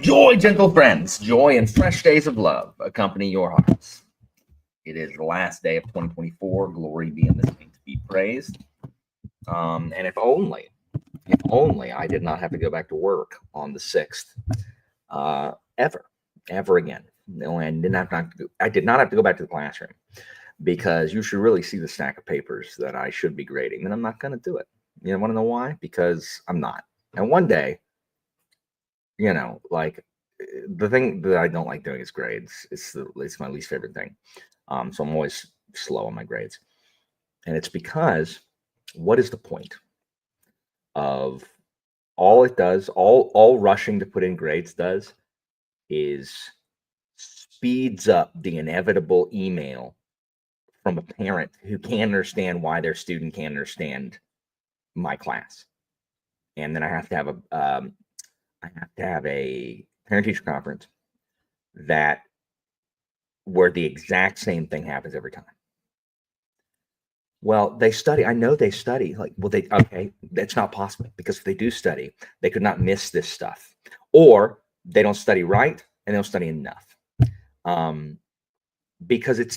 Joy, gentle friends, joy and fresh days of love accompany your hearts. It is the last day of 2024. Glory be in this name to be praised. And if only I did not have to go back to work on the 6th, ever again. No, I did not have to go back to the classroom, because you should really see the stack of papers that I should be grading, and I'm not going to do it. You want to know why? Because I'm not. And one day, like, the thing that I don't like doing is grades. It's my least favorite thing. So I'm always slow on my grades. And it's because, what is the point of all it does, all rushing to put in grades does, is speeds up the inevitable email from a parent who can't understand why their student can't understand my class. And then I have to have a parent-teacher conference where the exact same thing happens every time. Well, they study. I know they study. Okay, that's not possible, because if they do study, they could not miss this stuff. Or they don't study right, and they don't study enough. Because it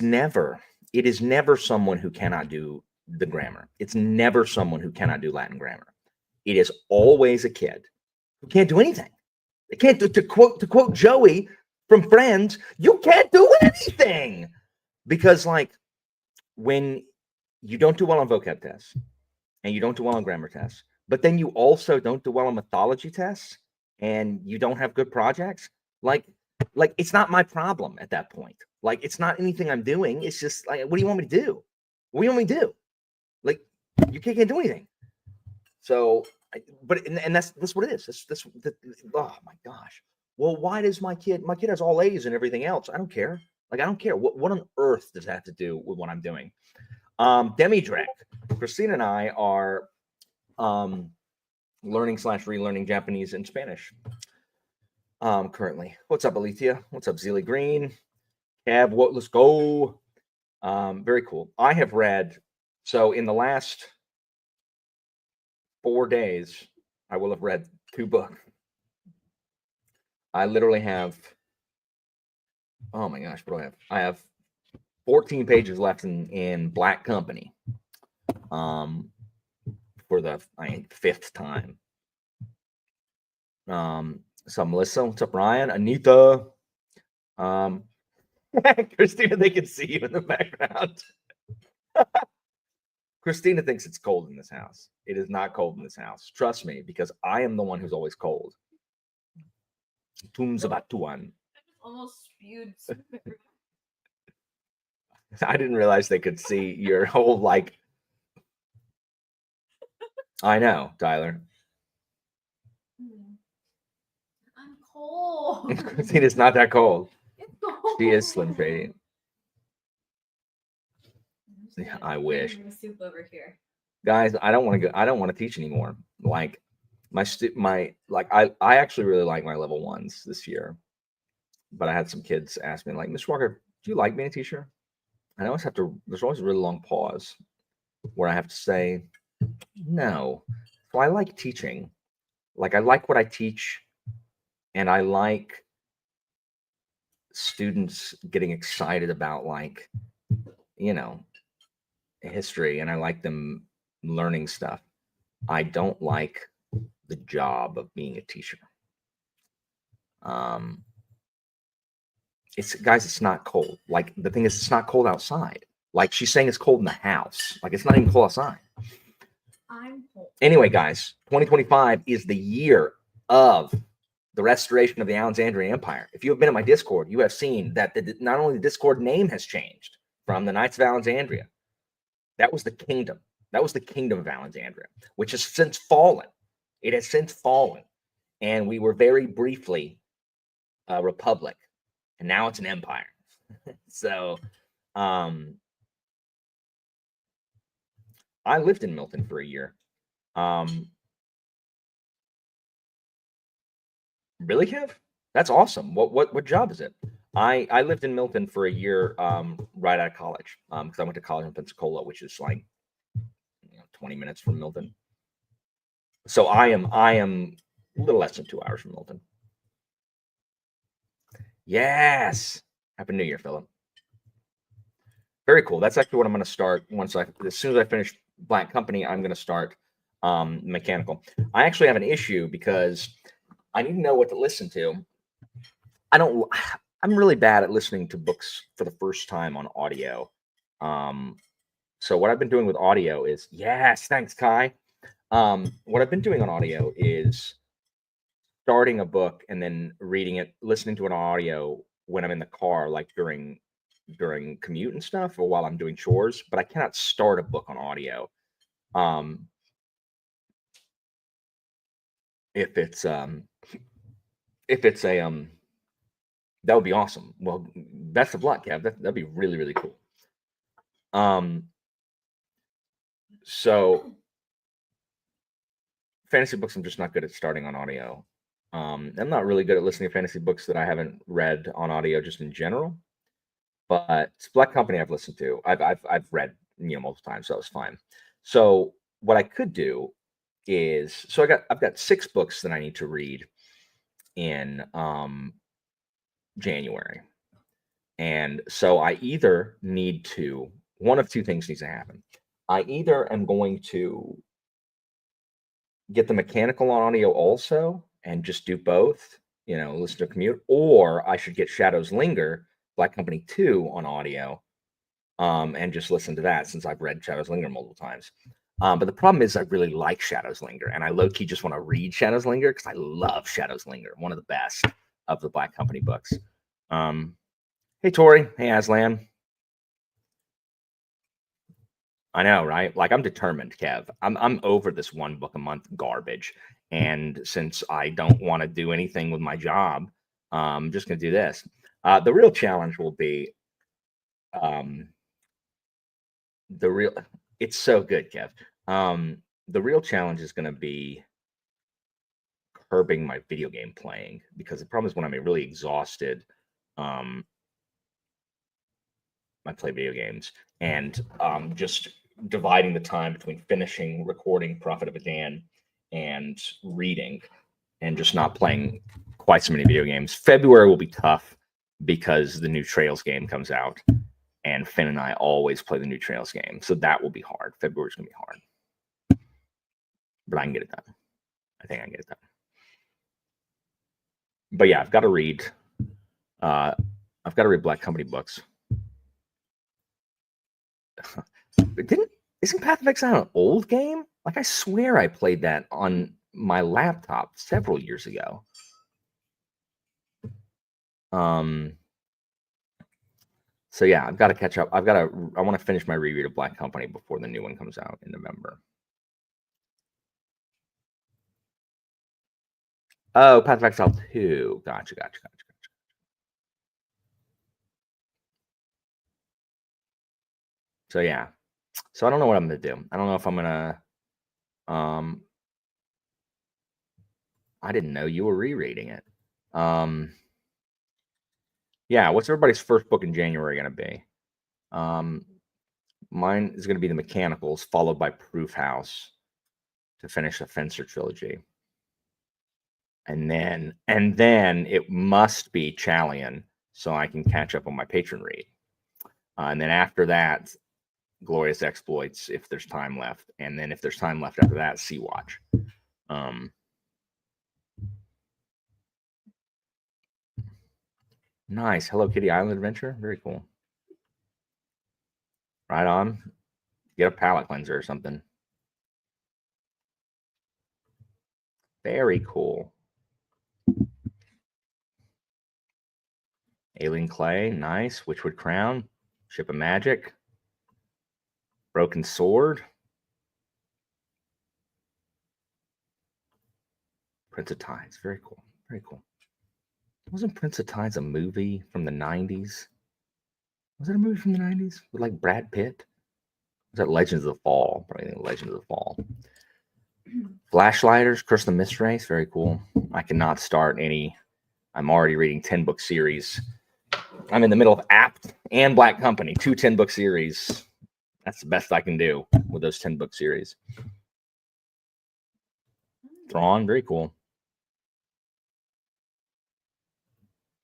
is never someone who cannot do the grammar. It's never someone who cannot do Latin grammar. It is always a kid who can't do anything. They can't do, to quote Joey from Friends, you can't do anything. Because, like, when you don't do well on vocab tests, and you don't do well on grammar tests, but then you also don't do well on mythology tests, and you don't have good projects, like it's not my problem at that point. Like, it's not anything I'm doing. It's just like, what do you want me to do? What do you want me to do? Like, you can't do anything. So, and that's what it is. Oh my gosh. Well, why does my kid has all A's and everything else? I don't care. Like, I don't care. What on earth does that have to do with what I'm doing? Demi-Drek. Christina and I are learning/relearning Japanese and Spanish currently. What's up, Alethea? What's up, Zealy Green? Cab, let's go. Very cool. I have read, so in the last 4 days, I will have read 2 books. I literally have, oh my gosh, what do I have? I have 14 pages left in Black Company, for the 5th time. What's up, Melissa? What's up, Ryan? Anita. Christina, they can see you in the background. Christina thinks it's cold in this house. It is not cold in this house. Trust me, because I am the one who's always cold. Tumzabatuan. Almost spewed. I didn't realize they could see your whole, like. I know, Tyler. I'm cold. Christina's not that cold. It's cold. She is Slim Shady. Yeah, I wish. Soup over here. Guys, I don't want to teach anymore. Like, I actually really like my level 1s this year. But I had some kids ask me, like, Mr. Walker, do you like being a teacher? And I always there's always a really long pause where I have to say, no. So I like teaching. Like, I like what I teach, and I like students getting excited about, like, history, and I like them learning stuff. I don't like the job of being a teacher. It's not cold. Like, the thing is, it's not cold outside. Like, she's saying it's cold in the house. Like, it's not even cold outside. I'm cold. Anyway, guys, 2025 is the year of the restoration of the Alexandrian Empire. If you have been in my Discord, you have seen that not only the Discord name has changed from the Knights of Alexandria. That was the kingdom. That was the kingdom of Alexandria, which has since fallen. It has since fallen. And we were very briefly a republic. And now it's an empire. So, I lived in Milton for a year. Really, Kev? That's awesome. What job is it? I lived in Milton for a year, right out of college, because I went to college in Pensacola, which is like 20 minutes from Milton. So I am a little less than 2 hours from Milton. Yes. Happy New Year, Philip. Very cool. That's actually what I'm going to start as soon as I finish Black Company, I'm going to start mechanical. I actually have an issue because I need to know what to listen to. I'm really bad at listening to books for the first time on audio. So what I've been doing with audio is, yes, thanks, Kai. What I've been doing on audio is starting a book and then reading it, listening to an audio when I'm in the car, like during commute and stuff, or while I'm doing chores. But I cannot start a book on audio. If it's a that would be awesome. Well, best of luck, Kev. That'd be really, really cool. So fantasy books, I'm just not good at starting on audio. I'm not really good at listening to fantasy books that I haven't read on audio, just in general. But Black Company, I've listened to. I've read multiple times, so that was fine. So what I could do is, I've got 6 books that I need to read in January, and so I either need to, one of two things needs to happen. I either am going to get the mechanical on audio also and just do both, listen to a commute, or I should get Shadows Linger, Black Company 2 on audio, and just listen to that, since I've read Shadows Linger multiple times. But the problem is I really like Shadows Linger, and I low-key just want to read Shadows Linger because I love Shadows Linger, one of the best of the Black Company books. Hey, Tori. Hey, Aslan. I know, right? Like, I'm determined, Kev. I'm over this 1 book a month garbage. And since I don't want to do anything with my job, I'm just going to do this. The real challenge will be it's so good, Kev. The real challenge is going to be curbing my video game playing, because the problem is when I'm really exhausted, I play video games, and just dividing the time between finishing recording Prophet of Adan and reading, and just not playing quite so many video games. February will be tough because the new Trails game comes out, and Finn and I always play the new Trails game, so that will be hard. February's gonna be hard, but I can get it done. I think I can get it done. But yeah, I've got to read Black Company books. Isn't Path of Exile an old game? Like, I swear I played that on my laptop several years ago. So yeah, I've got to catch up. I want to finish my reread of Black Company before the new one comes out in November. Oh, Path of Exile 2. Gotcha. So yeah. So I don't know what I'm gonna do. I don't know if I'm gonna I didn't know you were rereading it. Yeah, what's everybody's first book in January gonna be? Mine is gonna be The Mechanicals, followed by Proof House to finish the Fencer trilogy. And then it must be Chalion, so I can catch up on my patron read. And then after that, Glorious Exploits, if there's time left. And then if there's time left after that, Sea Watch. Nice. Hello Kitty Island Adventure. Very cool. Right on. Get a palate cleanser or something. Very cool. Alien Clay. Nice. Witchwood Crown. Ship of Magic. Broken Sword. Prince of Tides. Very cool. Very cool. Wasn't Prince of Tides a movie from the 90s? Was it a movie from the 90s with like Brad Pitt? Was that Legends of the Fall? Probably Legends of the Fall. Flashlighters, Curse of the Mist Race. Very cool. I cannot start any. I'm already reading 10-book series. I'm in the middle of Apt and Black Company, 2 10-book series. That's the best I can do with those 10-book series. Thrawn, very cool.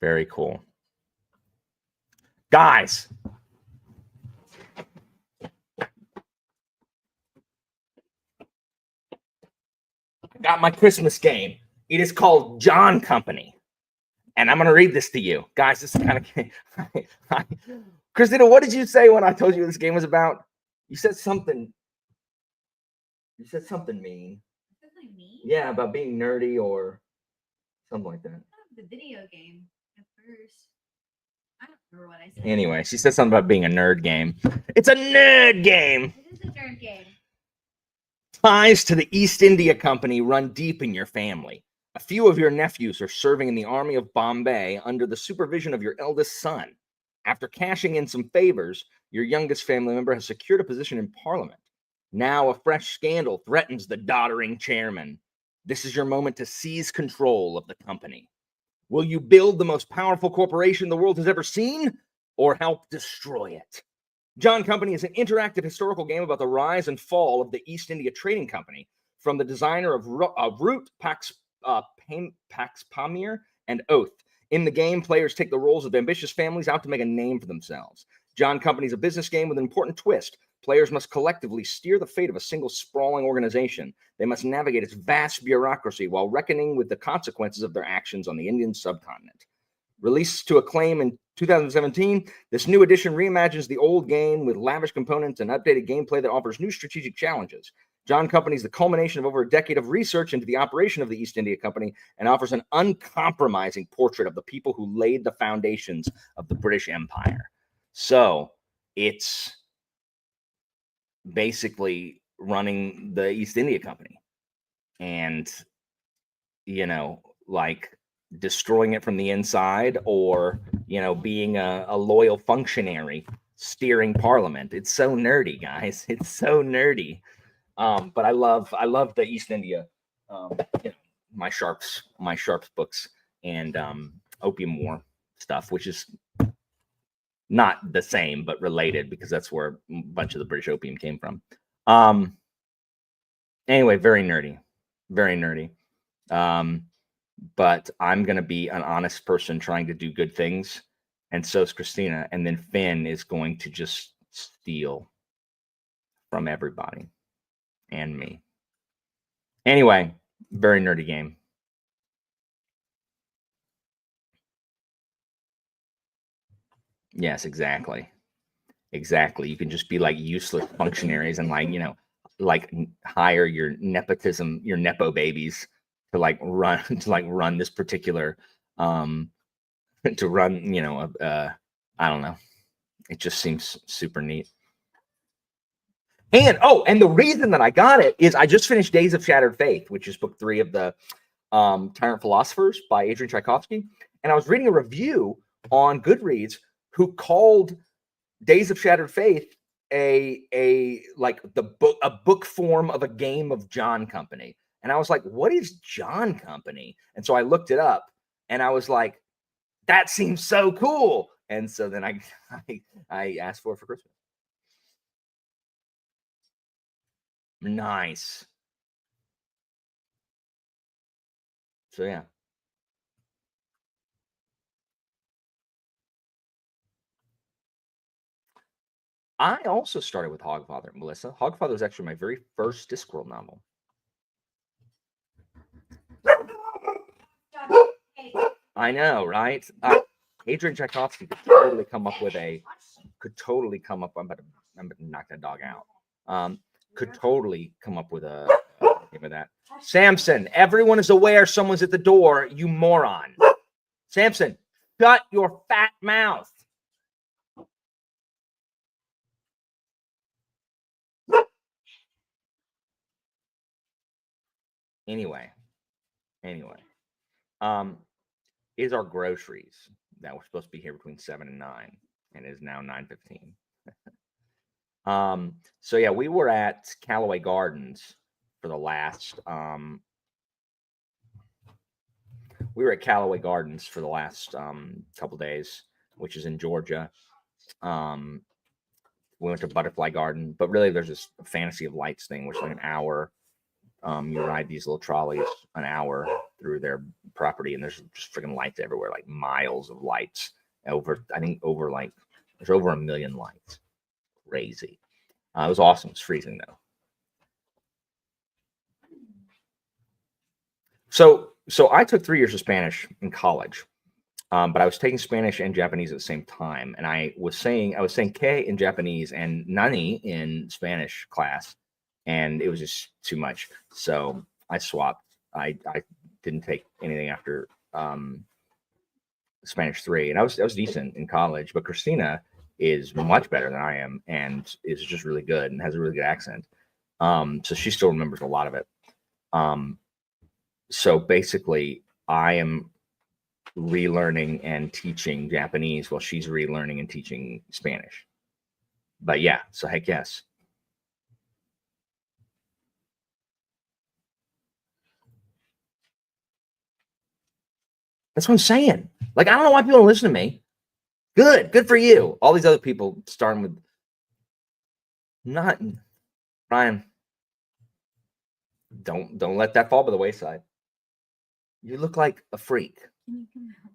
Very cool. Guys, I got my Christmas game. It is called John Company. And I'm going to read this to you. Guys, this is kind of... Christina, what did you say when I told you what this game was about? You said something. You said something mean. Something mean? Yeah, about being nerdy or something like that. The video game at first. I don't remember what I said. Anyway, she said something about being a nerd game. It's a nerd game. It is a nerd game. Ties to the East India Company run deep in your family. A few of your nephews are serving in the Army of Bombay under the supervision of your eldest son. After cashing in some favors, your youngest family member has secured a position in Parliament. Now a fresh scandal threatens the doddering chairman. This is your moment to seize control of the company. Will you build the most powerful corporation the world has ever seen, or help destroy it? John Company is an interactive historical game about the rise and fall of the East India Trading Company from the designer of Root, Pax Pamir, and Oath. In the game, players take the roles of ambitious families out to make a name for themselves. John Company is a business game with an important twist. Players must collectively steer the fate of a single sprawling organization. They must navigate its vast bureaucracy while reckoning with the consequences of their actions on the Indian subcontinent. Released to acclaim in 2017, this new edition reimagines the old game with lavish components and updated gameplay that offers new strategic challenges. John Company is the culmination of over a decade of research into the operation of the East India Company and offers an uncompromising portrait of the people who laid the foundations of the British Empire. So it's basically running the East India Company and, like destroying it from the inside, or, being a loyal functionary steering Parliament. It's so nerdy, guys. It's so nerdy. But I love the East India, my Sharps books and Opium War stuff, which is not the same but related because that's where a bunch of the British opium came from. Anyway, very nerdy. But I'm gonna be an honest person trying to do good things, and so is Christina, and then Finn is going to just steal from everybody and me. Anyway, very nerdy game. Yes, exactly. You can just be like useless functionaries and like hire your nepotism, your nepo babies to run this particular to run I don't know. It just seems super neat. And the reason that I got it is I just finished Days of Shattered Faith, which is book 3 of the Tyrant Philosophers by Adrian Tchaikovsky. And I was reading a review on Goodreads who called Days of Shattered Faith a book form of a game of John Company. And I was like, what is John Company? And so I looked it up and I was like, that seems so cool. And so then I asked for it for Christmas. Nice. So yeah. I also started with Hogfather, Melissa. Hogfather was actually my very first Discworld novel. I know, right? Adrian Tchaikovsky could totally come up with I'm about to knock that dog out. Could totally come up with a name of that. Samson, everyone is aware someone's at the door, you moron. Samson, shut your fat mouth. Anyway, is our groceries that were supposed to be here between 7 and 9, and it is now 9:15. So yeah, we were at Callaway Gardens for the last couple days, which is in Georgia. We went to Butterfly Garden, but really there's this Fantasy of Lights thing, which is like an hour. You ride these little trolleys an hour through their property, and there's just freaking lights everywhere, like miles of lights over like There's over 1 million likes. Crazy. It was awesome. It's freezing though. So I took 3 years of Spanish in college, but I was taking Spanish and Japanese at the same time, and I was saying "K" in Japanese and "nani" in Spanish class, and it was just too much. So I swapped. I didn't take anything after Spanish 3, and I was decent in college. But Christina is much better than I am, and is just really good and has a really good accent. So she still remembers a lot of it. So basically, I am relearning and teaching Japanese while she's relearning and teaching Spanish. But yeah, so heck yes. That's what I'm saying. Like, I don't know why people don't listen to me. Good for you. All these other people starting with not Brian. Don't let that fall by the wayside. You look like a freak.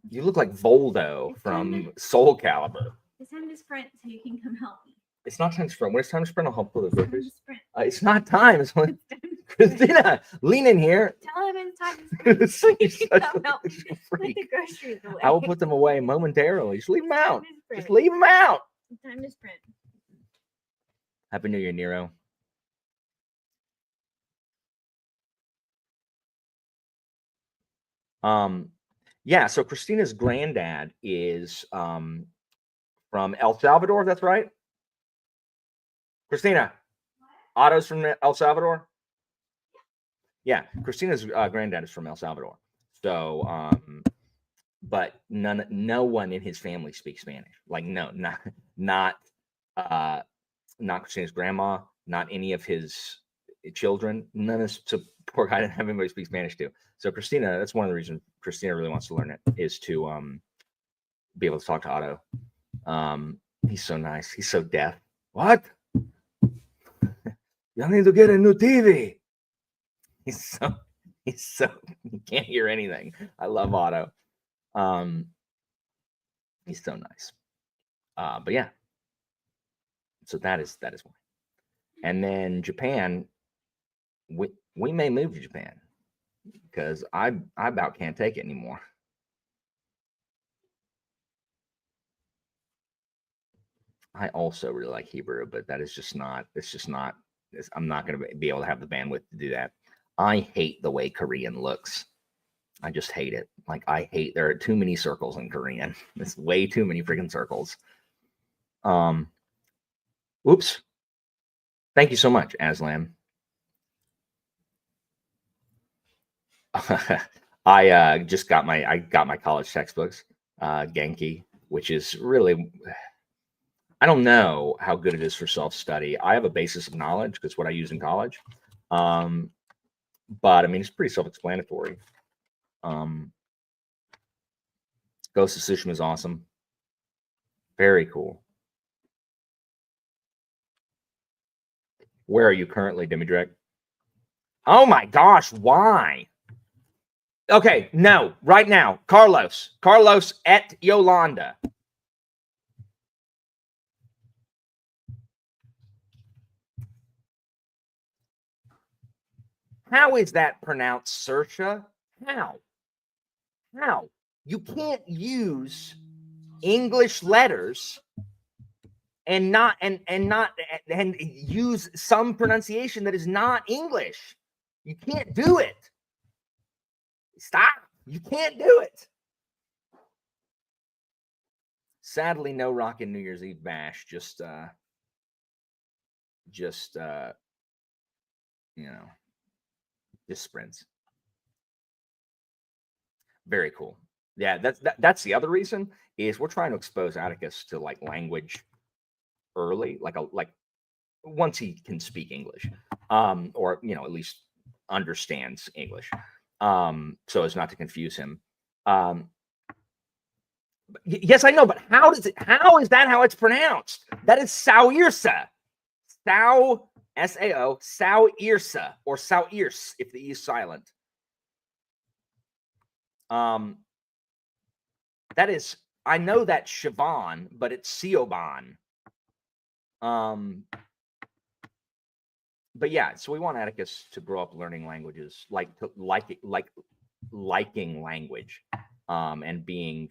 You look like Voldo from Soul Calibur. It's time to sprint so you can come help me. It's not time to sprint. When it's time to sprint, I'll help pull the It's time to groceries. sprint. It's not time. It's when It's time to sprint. Christina, lean in here. Tell him it's time to sprint. You're You can such come help a me. Put freak. the groceries away. I will put them away momentarily. Just leave them It's time out. to sprint. Just leave them out. It's time to sprint. Happy New Year, Nero. Yeah, so Christina's granddad is from El Salvador, that's right? Christina, Otto's from El Salvador? Yeah, Christina's granddad is from El Salvador. So, but no one in his family speaks Spanish. Like, no, not Christina's grandma, not any of his children. None of so poor guy didn't have anybody speak Spanish to. So Christina, that's one of the reasons Christina really wants to learn it, is to be able to talk to Otto. He's so nice. He's so deaf. What? You need to get a new TV. He's so you can't hear anything. I love Otto. He's so nice. But yeah. So that is why. And then Japan, we may move to Japan because I about can't take it anymore. I also really like Hebrew, but that is just not. I'm not going to be able to have the bandwidth to do that. I hate the way Korean looks. I just hate it. Like, I hate there are too many circles in Korean. There's way too many freaking circles. Oops. Thank you so much, Aslan. I just got my college textbooks, Genki, which is really, I don't know how good it is for self-study. I have a basis of knowledge because what I use in college. But I mean, it's pretty self-explanatory. Ghost of Tsushima is awesome. Very cool. Where are you currently, Dimidrek? Oh my gosh, why? Okay, no, right now, Carlos et Yolanda. How is that pronounced, Sersha? How? You can't use English letters and use some pronunciation that is not English. You can't do it. Stop. You can't do it. Sadly, no Rockin' New Year's Eve bash. Just sprints. Very cool. Yeah, that's the other reason is we're trying to expose Atticus to like language early, like once he can speak English, or at least understands English, so as not to confuse him. Yes, I know, but how is that how it's pronounced? That is Saoirse. Sao, S-A-O, Saoirse, or Saoirse if the E is silent. That is I know that's Siobhan, but it's Siobhan. But yeah, so we want Atticus to grow up learning languages, liking language, and being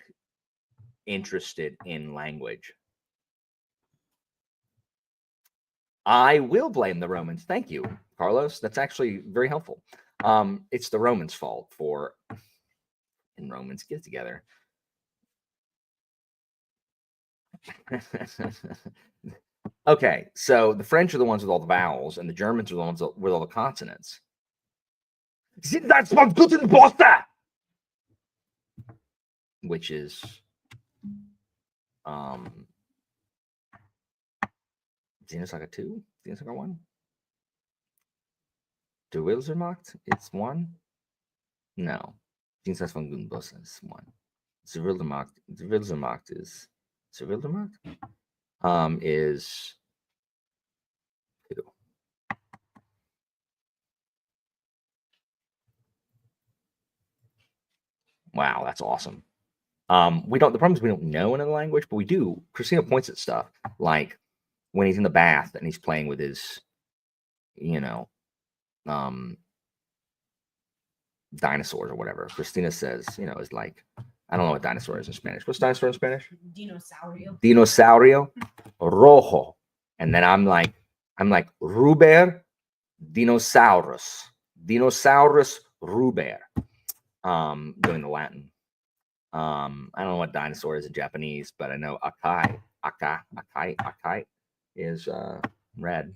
interested in language. I will blame the Romans. Thank you, Carlos. That's actually very helpful. It's the Romans' fault for, and Romans get together. Okay, so the French are the ones with all the vowels, and the Germans are the ones with all the consonants. That's what guten Posta, which is Dienstag 2, Dienstag 1. Du Wilsermacht, it's 1. No, Dienstag von guten Posta is 1. Wilsermacht is Wildermacht is 2. Wow, that's awesome. We don't. The problem is we don't know another language, but we do. Christina points at stuff like when he's in the bath and he's playing with his, dinosaurs or whatever. Christina says, is like, I don't know what dinosaur is in Spanish. What's dinosaur in Spanish? Dinosaurio rojo. And then I'm like Ruber dinosaurus. Dinosaurus ruber. Doing the Latin. I don't know what dinosaur is in Japanese, but I know akai is red.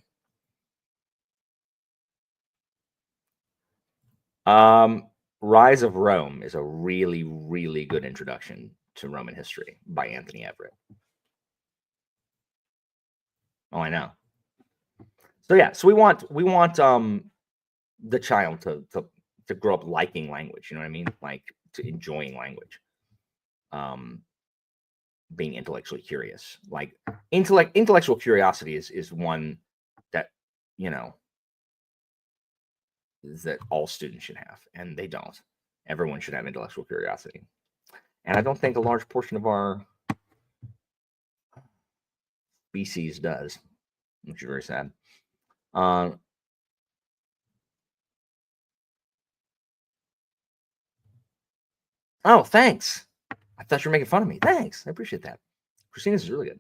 Rise of Rome is a really, really good introduction to Roman history by Anthony Everett. Oh, I know. So yeah, so we want the child to grow up liking language. You know what I mean? Like to enjoying language. Being intellectually curious. Like intellectual curiosity is one that that all students should have, and they don't. Everyone should have intellectual curiosity, and I don't think a large portion of our species does, which is very sad. Oh, thanks. I thought you were making fun of me. Thanks. I appreciate that. Christina's is really good.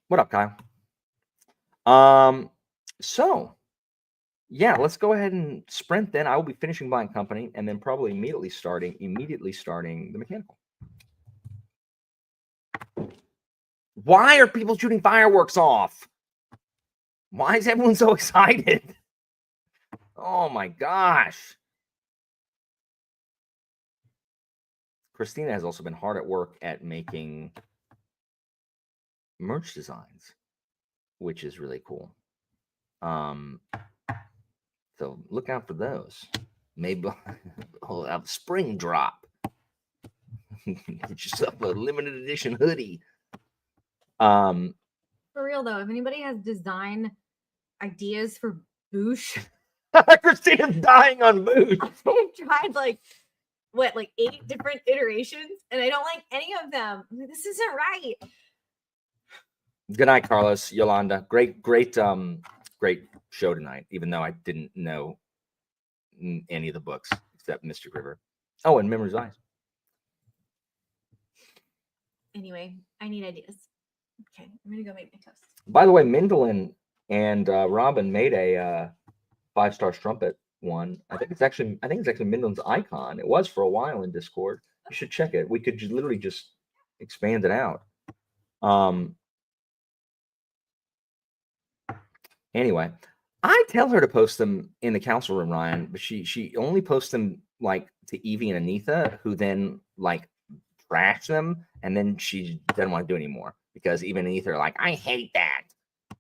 What up, Kyle? So yeah, let's go ahead and sprint then. I will be finishing Buying Company and then probably immediately starting the mechanical. Why are people shooting fireworks off? Why is everyone so excited? Oh my gosh. Christina has also been hard at work at making merch designs, which is really cool. So look out for those. Maybe I'll have a spring drop. Get yourself a limited edition hoodie. For real though, if anybody has design ideas for Boosh, Christina's dying on Boosh. I've tried like 8 different iterations, and I don't like any of them. I'm like, this isn't right. Good night, Carlos, Yolanda. Great show tonight, even though I didn't know any of the books except Mystic River. Oh, and Memory's Eyes. Anyway, I need ideas. Okay, I'm gonna go make my toast. By the way, Mindlin and Robin made a 5-star strumpet one. I think it's actually Mindlin's icon. It was for a while in Discord. You should check it. We could literally just expand it out. Anyway, I tell her to post them in the council room, Ryan, but she only posts them like to Evie and Anitha, who then like trash them, and then she doesn't want to do anymore because even Anitha are like, I hate that.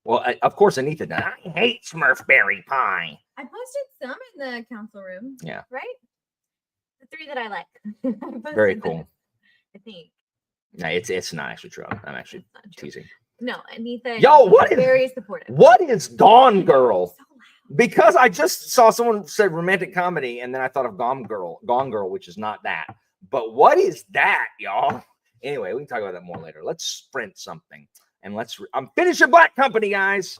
Well, of course Anitha does. I hate Smurfberry pie. I posted some in the council room. Yeah. Right? The 3 that I like. Very cool. I think. No, it's not actually true. I'm actually teasing. No, Anitha. Yo, what is very supportive. What is Dawn Girl? So Because I just saw someone said romantic comedy, and then I thought of Gone Girl, which is not that. But what is that, y'all? Anyway, we can talk about that more later. Let's sprint something, and I'm finishing Black Company, guys.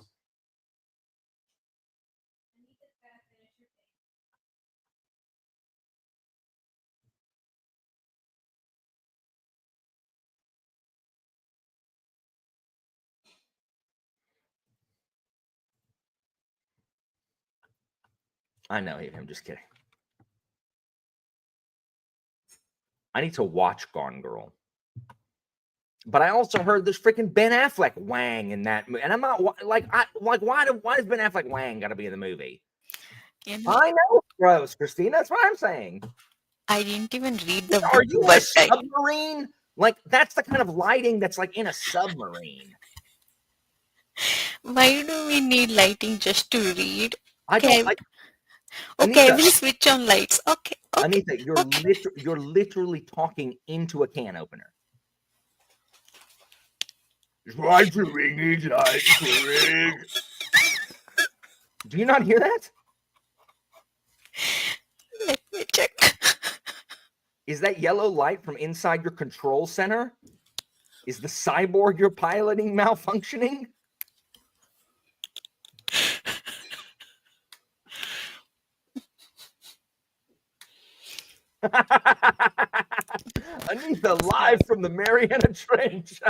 I know him. Just kidding. I need to watch Gone Girl. But I also heard there's freaking Ben Affleck Wang in that movie, and I'm not why does Ben Affleck Wang got to be in the movie? You know, I know it's gross, Christina. That's what I'm saying. I didn't even read the Are book, you in a but submarine? Like that's the kind of lighting that's like in a submarine. why do we need lighting just to read? I Okay, don't like. okay, Anita, we'll switch on lights. Okay, okay, Anita, okay. you're literally talking into a can opener. Why do we need lights to read? Do you not hear that? Let me check. Is that yellow light from inside your control center? Is the cyborg you're piloting malfunctioning? Anita, live from the Mariana Trench.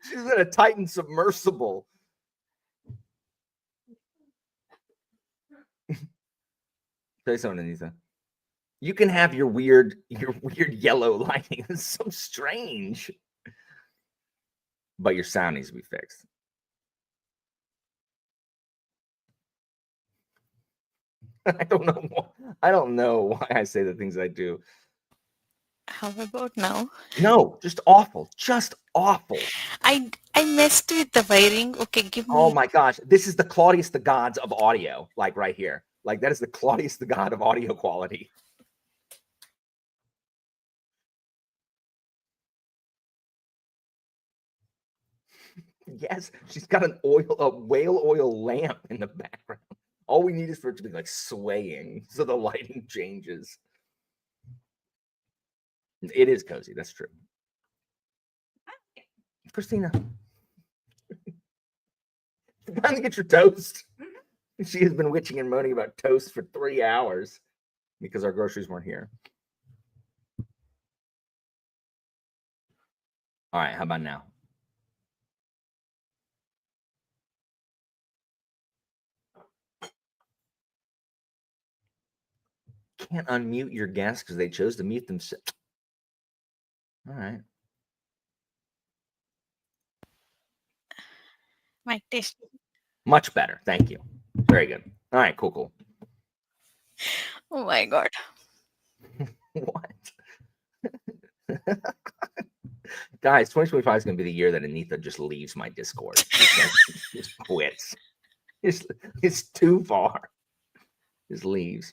She's in a Titan submersible. Say something, Anita. You can have your weird yellow lighting. It's so strange. But your sound needs to be fixed. I don't know why I say the things I do. How about now? No, just awful. Just awful. I messed with the wiring. Okay, give me. Oh my gosh. This is the Claudius the Gods of audio, like right here. Like that is the Claudius the God of audio quality. Yes, she's got a whale oil lamp in the background. All we need is for it to be like swaying so the lighting changes. It is cozy. That's true. Christina, finally get your toast. She has been witching and moaning about toast for 3 hours because our groceries weren't here. All right, how about now? Can't unmute your guests because they chose to mute themselves. All right. My taste. Much better. Thank you. Very good. All right, cool. Oh my god. What? Guys, 2025 is going to be the year that Anita just leaves my Discord. Just quits. It's too far. Just leaves.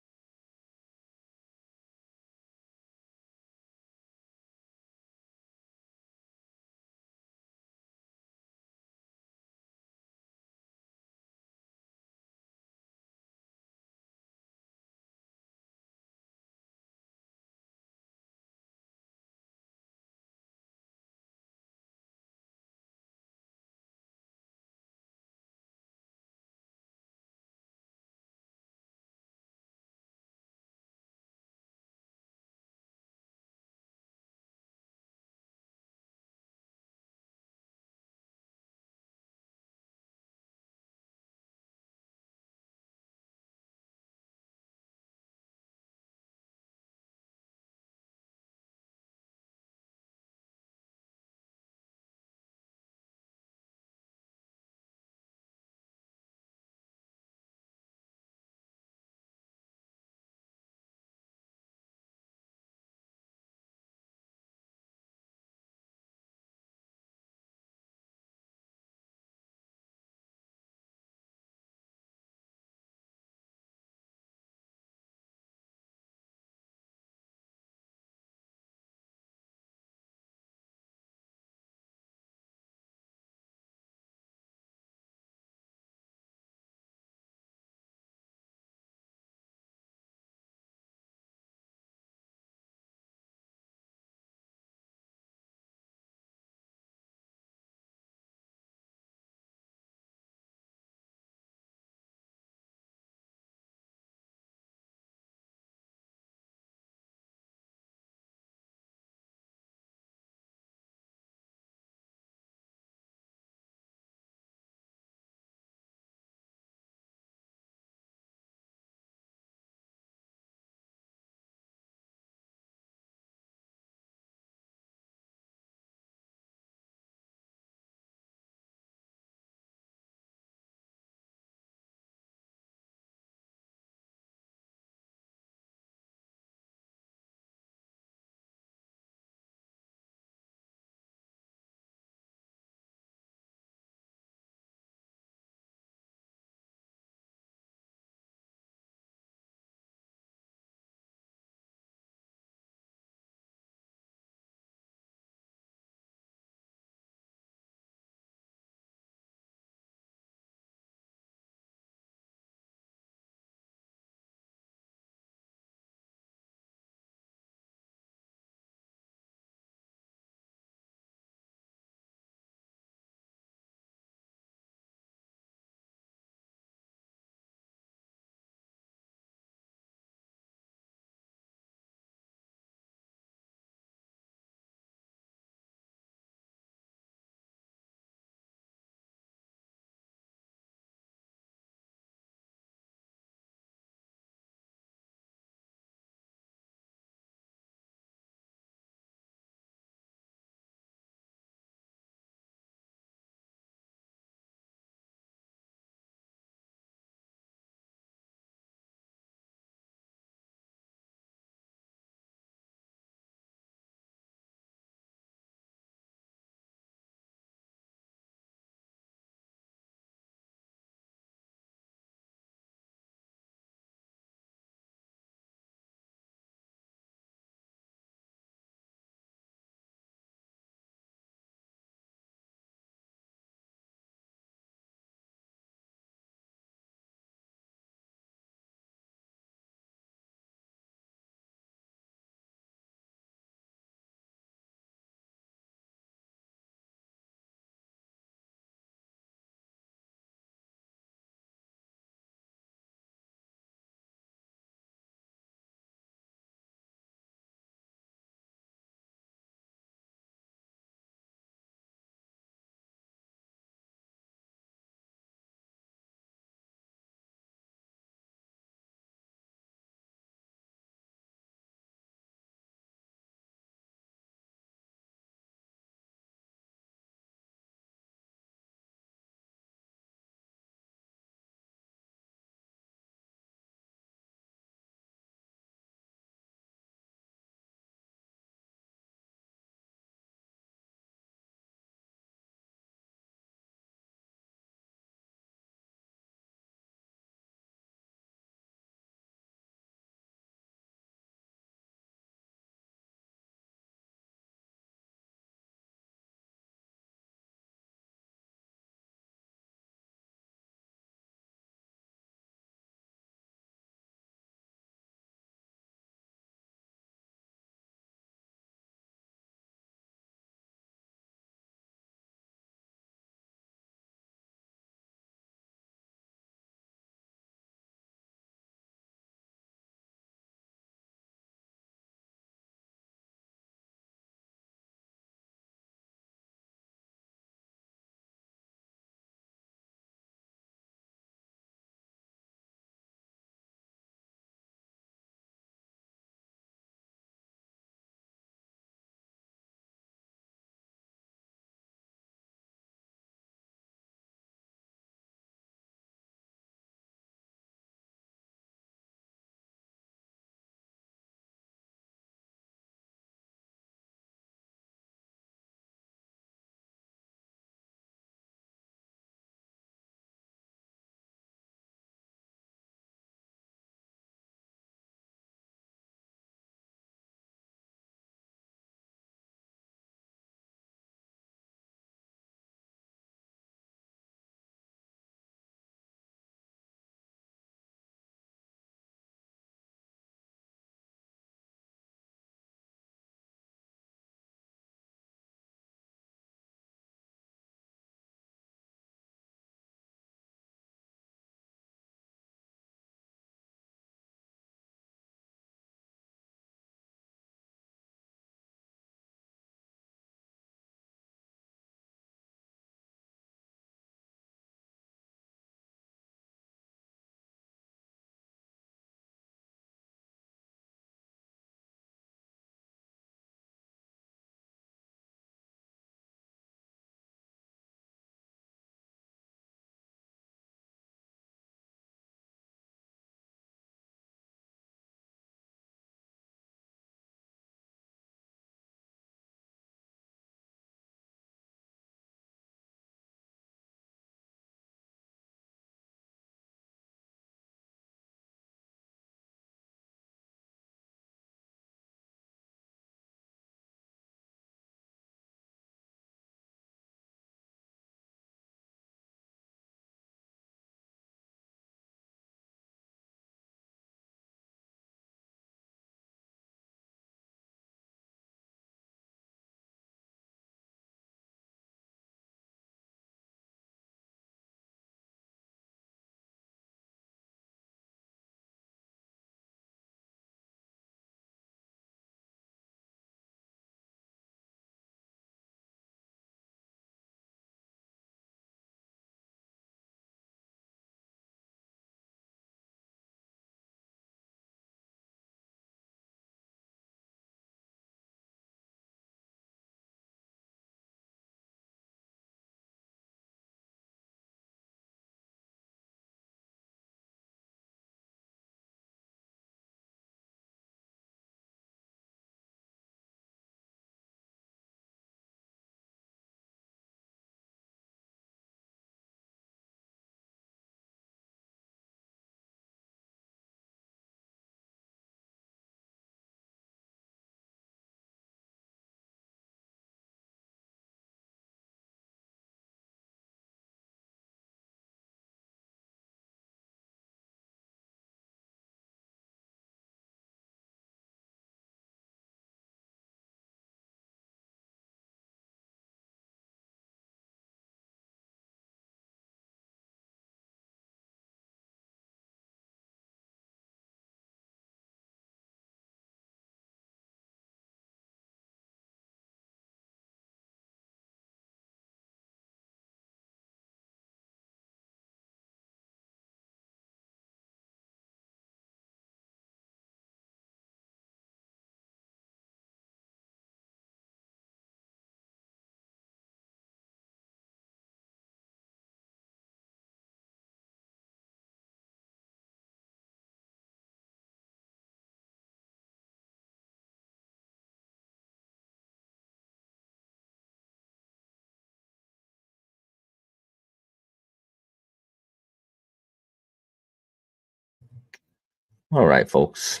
All right, folks.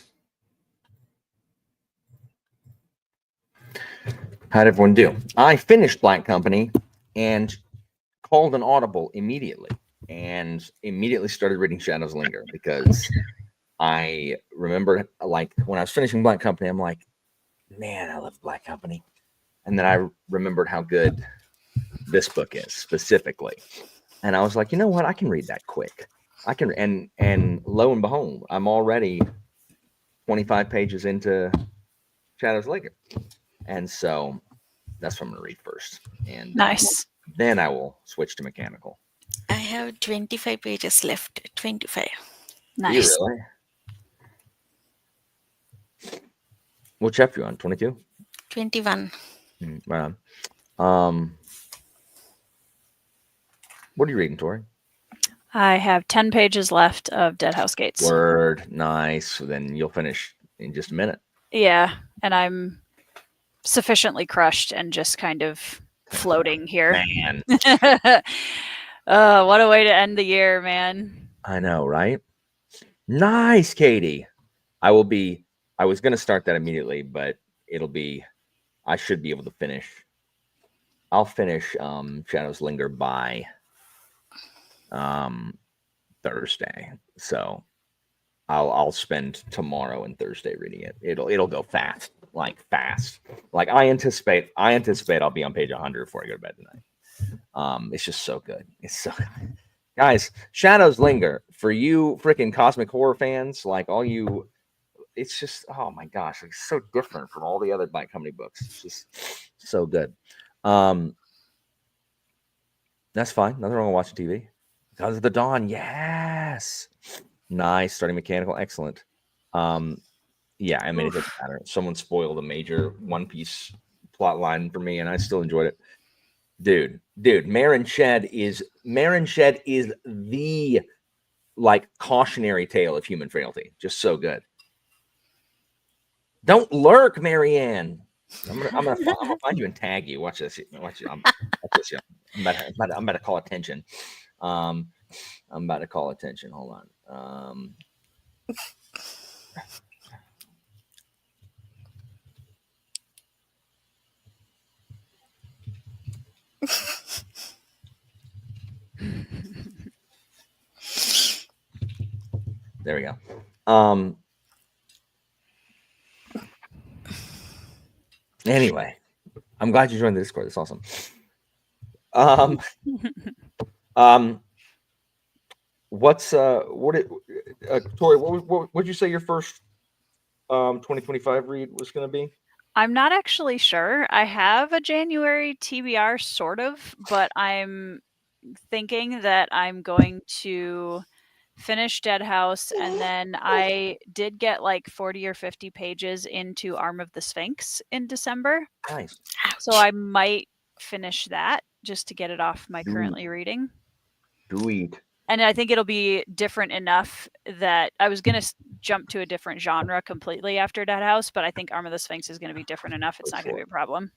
How'd everyone do? I finished Black Company and called an audible immediately and immediately started reading Shadows Linger because I remember, like, when I was finishing Black Company, I'm like, man, I love Black Company. And then I remembered how good this book is specifically. And I was like, you know what? I can read that quick. I can, and lo and behold, I'm already 25 pages into Shadows Linger. And so that's what I'm going to read first. And Nice. then I will switch to mechanical. I have 25 pages left. 25. Do you Nice. really? What chapter you on? 22? 21. Right on. What are you reading, Tori? I have 10 pages left of Dead House Gates. Word. Nice. Then you'll finish in just a minute. Yeah, and I'm sufficiently crushed and just kind of floating here. Man. What a way to end the year, man. I know, right? Nice, Katie. I was going to start that immediately, but I should be able to finish. I'll finish Shadows Linger by Thursday. So I'll spend tomorrow and Thursday reading it. It'll go fast. Like I anticipate I'll be on page 100 before I go to bed tonight. It's just so good. It's so good. Guys, Shadows Linger, for you freaking cosmic horror fans, like all you, it's just, oh my gosh, like so different from all the other Black Company books. It's just so good. That's fine. Nothing wrong with watching TV. Because of the Dawn, yes. Nice. Starting mechanical, excellent. Yeah, I mean, it doesn't matter. Someone spoiled a major One Piece plot line for me, and I still enjoyed it. Dude, Marin Shed is the like cautionary tale of human frailty. Just so good. Don't lurk, Marianne. I'm gonna find you and tag you. Watch this. Watch this. I'm about to call attention. I'm about to call attention. Hold on. There we go. Anyway, I'm glad you joined the Discord. That's awesome. Tori, what would you say your first 2025 read was going to be? I'm not actually sure. I have a January TBR sort of, but I'm thinking that I'm going to finish Dead House, and then I did get like 40 or 50 pages into Arm of the Sphinx in December. Nice. So I might finish that just to get it off my currently reading. Sweet. And I think it'll be different enough that I was going to jump to a different genre completely after Dead House, but I think Arm of the Sphinx is going to be different enough. It's not going to be a problem.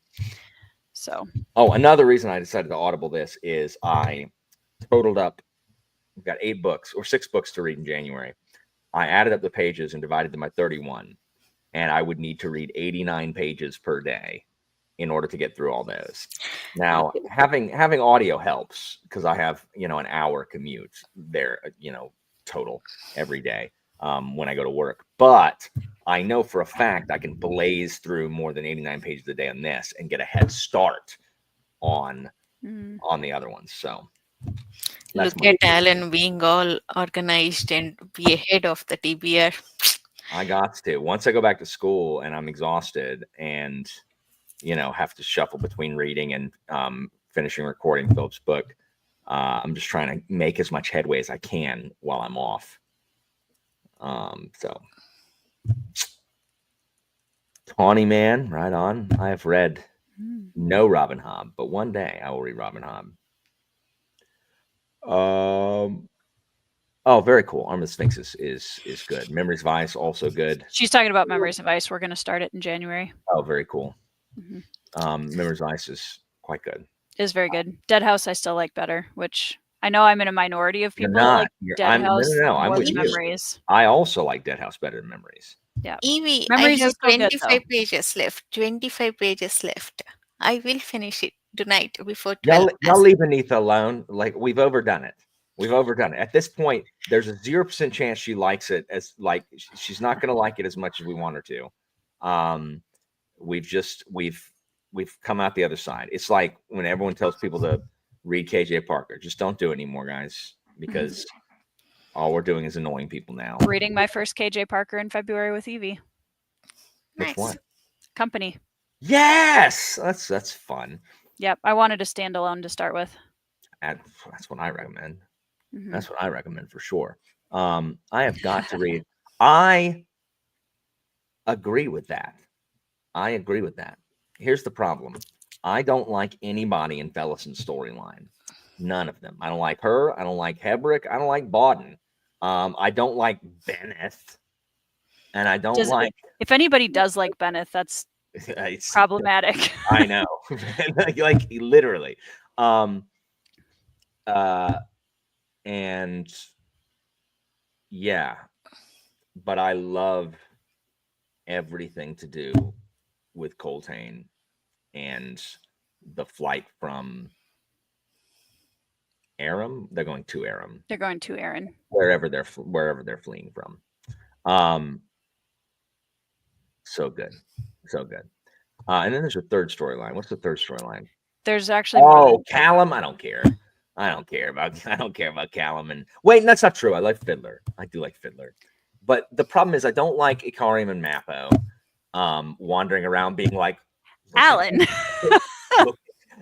So. Oh, another reason I decided to audible this is I totaled up. We've got 8 books or 6 books to read in January. I added up the pages and divided them by 31, and I would need to read 89 pages per day in order to get through all those. Now, having audio helps because I have, an hour commute there, total every day when I go to work. But I know for a fact I can blaze through more than 89 pages a day on this and get a head start on the other ones. So look at Alan being all organized and be ahead of the TBR. I got to. Once I go back to school and I'm exhausted and have to shuffle between reading and finishing recording Philip's book, I'm just trying to make as much headway as I can while I'm off. So Tawny Man, right on. I have read no Robin Hobb, but one day I will read Robin Hobb. Oh, very cool. Arm of the Sphinx is good. Memories of Ice, also good. She's talking about Memories of Ice. We're going to start it in January. Oh, very cool. Memories of Ice is quite good. Is very good. Dead House I still like better, which I know I'm in a minority of You're people that not. like You're, Dead I'm, no, House no, no, I'm more with than you. Memories. I also like Dead House better than Memories. Yeah. Evie, Memories I is have still good, 25 pages left. 25 pages left. I will finish it tonight before 12. Y'all leave Anita alone. Like, we've overdone it. We've overdone it. At this point, there's a 0% chance she likes it, as like she's not going to like it as much as we want her to. We've come out the other side. It's like when everyone tells people to read KJ Parker, just don't do it anymore, guys, because all we're doing is annoying people now. Reading my first KJ Parker in February with Evie. Which Nice. one? Company. Yes, that's fun. Yep, I wanted a standalone to start with. That's what I recommend. Mhm. That's what I recommend for sure. I have got to read. I agree with that. I agree with that. Here's the problem. I don't like anybody in Fellison's storyline. None of them. I don't like her. I don't like Hebrick. I don't like Bawden. I don't like Benneth. And I don't like. If anybody does like Benneth, that's it's problematic. I know. like literally. And yeah, but I love everything to do with Coltane and the flight from Aram. They're going to Aram. They're going to Aaron. Wherever they're fleeing from. So good. So good. And then there's a third storyline. What's the third storyline? There's actually more Callum. I don't care. I don't care about Callum. And wait, that's not true. I like Fiddler. I do like Fiddler. But the problem is I don't like Ikariam and Mappo wandering around being like Alan.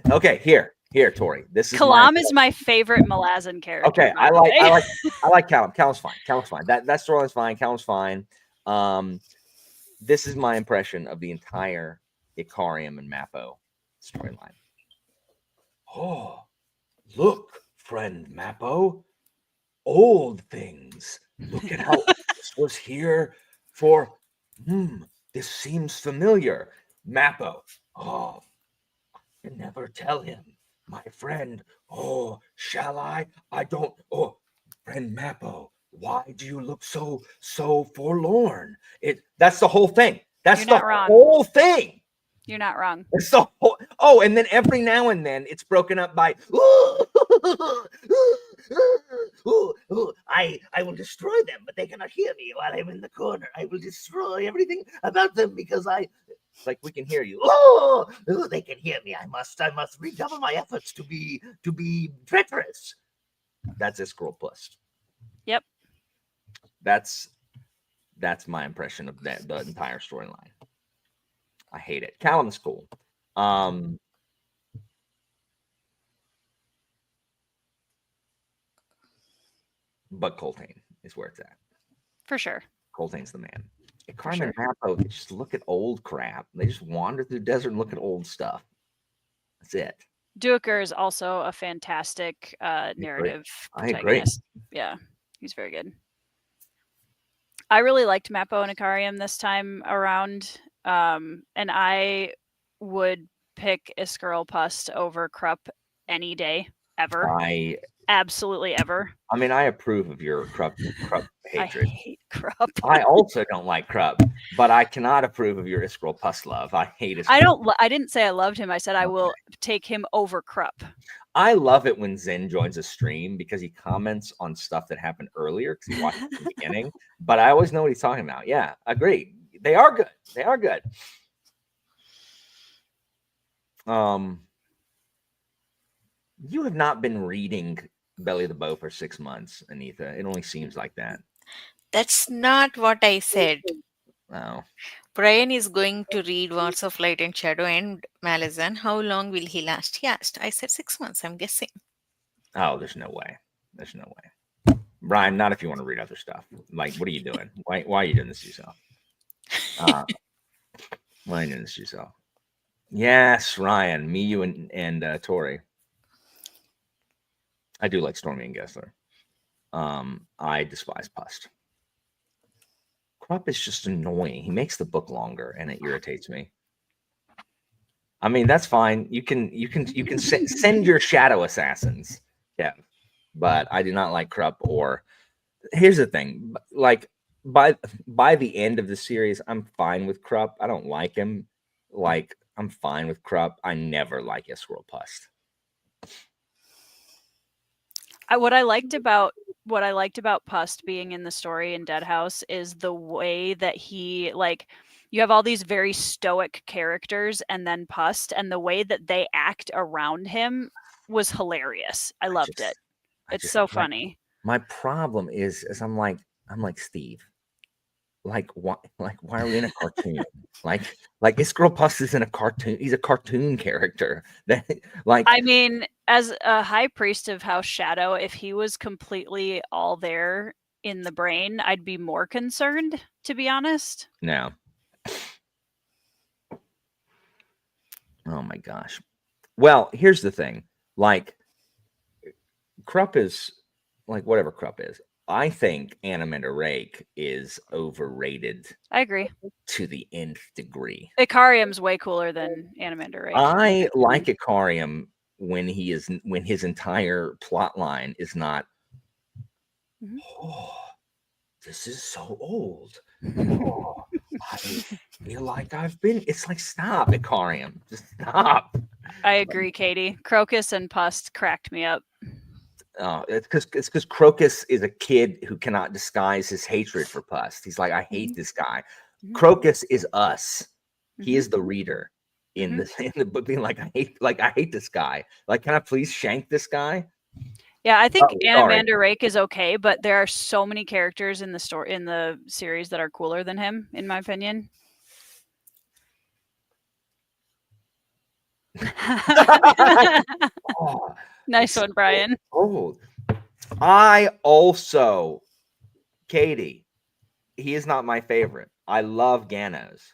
Okay, here, Tori. This is Kalam is my favorite Malazan character. Okay, I like Callum. Callum's fine. That storyline's fine. Callum's fine. This is my impression of the entire Ikariam and Mappo storyline. Oh, look, friend Mappo. Old things. Look at how this was here for. This seems familiar. Mappo. Oh, I can never tell him. My friend. Oh, shall I? I don't. Oh, friend Mappo. Why do you look so forlorn? That's the whole thing. That's the whole thing. You're not wrong. It's the whole. Oh, and then every now and then it's broken up by. I will destroy them, but they cannot hear me while I'm in the corner. I will destroy everything about them because like we can hear you. They can hear me. I must redouble my efforts to be treacherous. That's a scroll plus. Yep. That's my impression of the entire storyline. I hate it. Callum's cool. But Coltane is where it's at. For sure. Coltane's the man. Carmen and Mappo, they just look at old crap. They just wander through the desert and look at old stuff. That's it. Duiker is also a fantastic narrative protagonist. Yeah, he's very good. I really liked Mappo and Ikariam this time around. And I would pick Iskarl Pust over Krupp any day, ever. Absolutely ever. I mean, I approve of your Krupp hatred. I hate Krupp. I also don't like Krupp, but I cannot approve of your Iskarl Pust love. I hate Iskarl. I didn't say I loved him. I said I will take him over Krupp. I love it when Zen joins a stream because he comments on stuff that happened earlier because he watched it from the beginning. But I always know what he's talking about. Yeah, agreed. They are good. They are good. You have not been reading Belly of the Bow for 6 months, Anita. It only seems like that. That's not what I said. No. Brian is going to read Wars of Light and Shadow and Malazan. How long will he last? He asked. I said 6 months, I'm guessing. Oh, there's no way. There's no way. Brian, not if you want to read other stuff. Like, what are you doing? Why are you doing this to yourself? Why are you doing this to yourself? Yes, Ryan, me, you, and Tori. I do like Stormy and Gessler. I despise Pust. Krupp is just annoying. He makes the book longer, and it irritates me. I mean, that's fine. You can send your shadow assassins. Yeah, but I do not like Krupp. Or here's the thing, like by the end of the series, I'm fine with Krupp. I don't like him. Like I'm fine with Krupp. I never like Discworld Pust. What I liked about Pust being in the story in Dead House is the way that he, like, you have all these very stoic characters, and then Pust, and the way that they act around him was hilarious. I loved it. It's so funny. My problem is I'm like Steve. Like why are we in a cartoon? like this girl Pust is in a cartoon. He's a cartoon character. That like I mean, as a high priest of House Shadow, if he was completely all there in the brain, I'd be more concerned, to be honest. no. Oh my gosh. Well, here's the thing. Like Krupp is like whatever Krupp is. I think Animator Rake is overrated I agree. to the nth degree. Ikarium's way cooler than Animander Rake. I like Ikarium when his entire plot line is not, Mhm. oh, this is so old. Oh, I feel like I've been. It's like, stop, Ikarium. Just stop. I agree, Katie. Crocus and Pust cracked me up. It's because Crocus is a kid who cannot disguise his hatred for Pust. He's like, I hate this guy. Mhm. Crocus is us. He Mhm. is the reader in the book, being like, I hate this guy. Like, can I please shank this guy? Yeah, I think Oh, sorry. Animander Rake is okay, but there are so many characters in the series that are cooler than him, in my opinion. Oh, Nice one, Brian. old. I also, Katie, he is not my favorite. I love Ganos.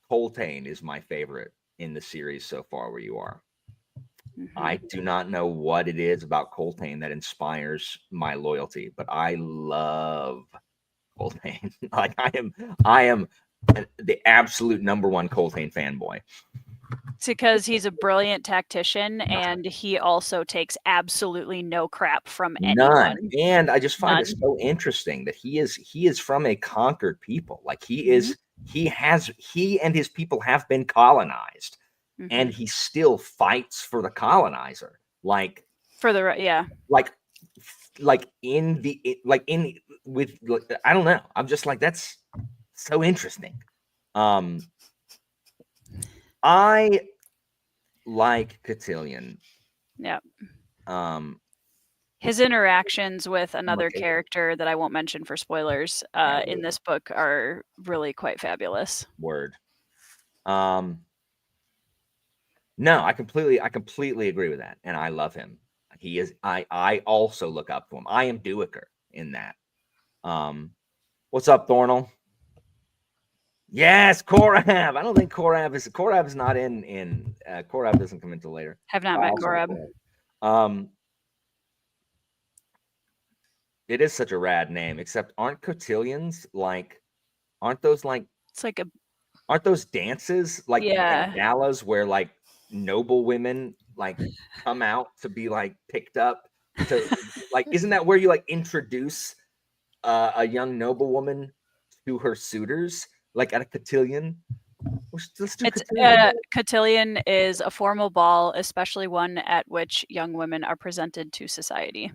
Coltane is my favorite in the series so far where you are. I do not know what it is about Coltane that inspires my loyalty, but I love Coltane. Like I am the absolute number one Coltane fanboy. It's because he's a brilliant tactician, and he also takes absolutely no crap from anyone. None. And I just find it None. so interesting that he is from a conquered people. Like he and his people have been colonized, and he still fights for the colonizer. Like For the yeah. like in the with I don't know. I'm just like, that's so interesting. I like Cotillion. Yeah. His interactions with another Okay. character that I won't mention for spoilers in this book are really quite fabulous. Word. No, I completely agree with that, and I love him. He is. I also look up to him. I am Duiker in that. What's up, Thornell? Yes, Korab. I don't think Korab is not in Korab doesn't come until later. Have not met Korab. It is such a rad name, except aren't cotillions like, aren't those like, It's like a, aren't those dances like, Yeah. like galas where like noble women like come out to be like picked up to like, isn't that where you like introduce a young noblewoman to her suitors, like at a cotillion? Let's do it's cotillion. cotillion is a formal ball, especially one at which young women are presented to society.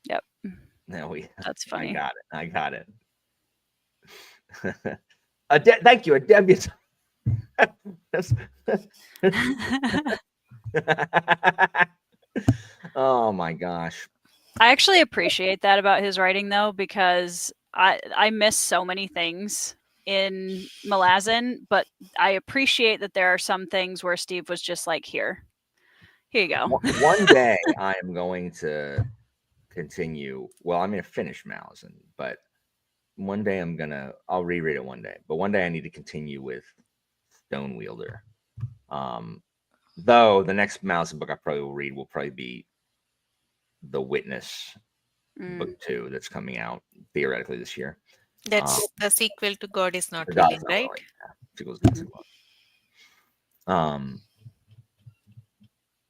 Yep. No, That's funny. I got it. Thank you, a debutante. Oh my gosh. I actually appreciate that about his writing, though, because I miss so many things in Malazan, but I appreciate that there are some things where Steve was just like, here you go. One day I am going to continue. Well, I'm going to finish Malazan, but one day I'll reread it one day. But one day I need to continue with Stone Wielder. Though the next Malazan book I probably will read will probably be The Witness, book 2, that's coming out theoretically this year. That's the sequel to God is Not God Willing, is Not right? Willing. Yeah, sequel's good.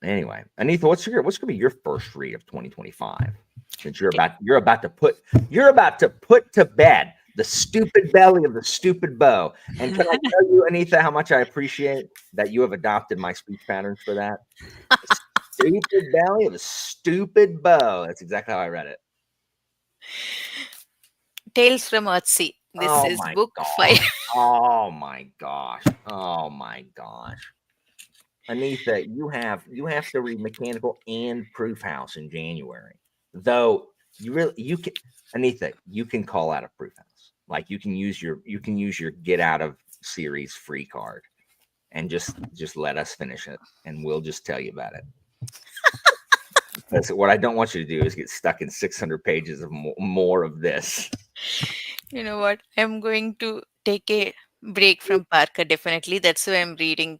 Anyway, Anita, what's gonna be your first read of 2025? Since you're about to put to bed the stupid belly of the stupid bow. And can I tell you, Anita, how much I appreciate that you have adopted my speech patterns for that? The stupid belly of the stupid bow. That's exactly how I read it. Tales from Earthsea. This Oh is my book gosh. 5. Oh my gosh. Oh my gosh. Anita, you have to read Mechanical and Proof House in January. Though you can, Anita, you can call out a Proof House. Like you can use your get out of series free card and just let us finish it and we'll just tell you about it. Because what I don't want you to do is get stuck in 600 pages of more of this. You know what? I'm going to take a break from Parker, definitely. That's why I'm reading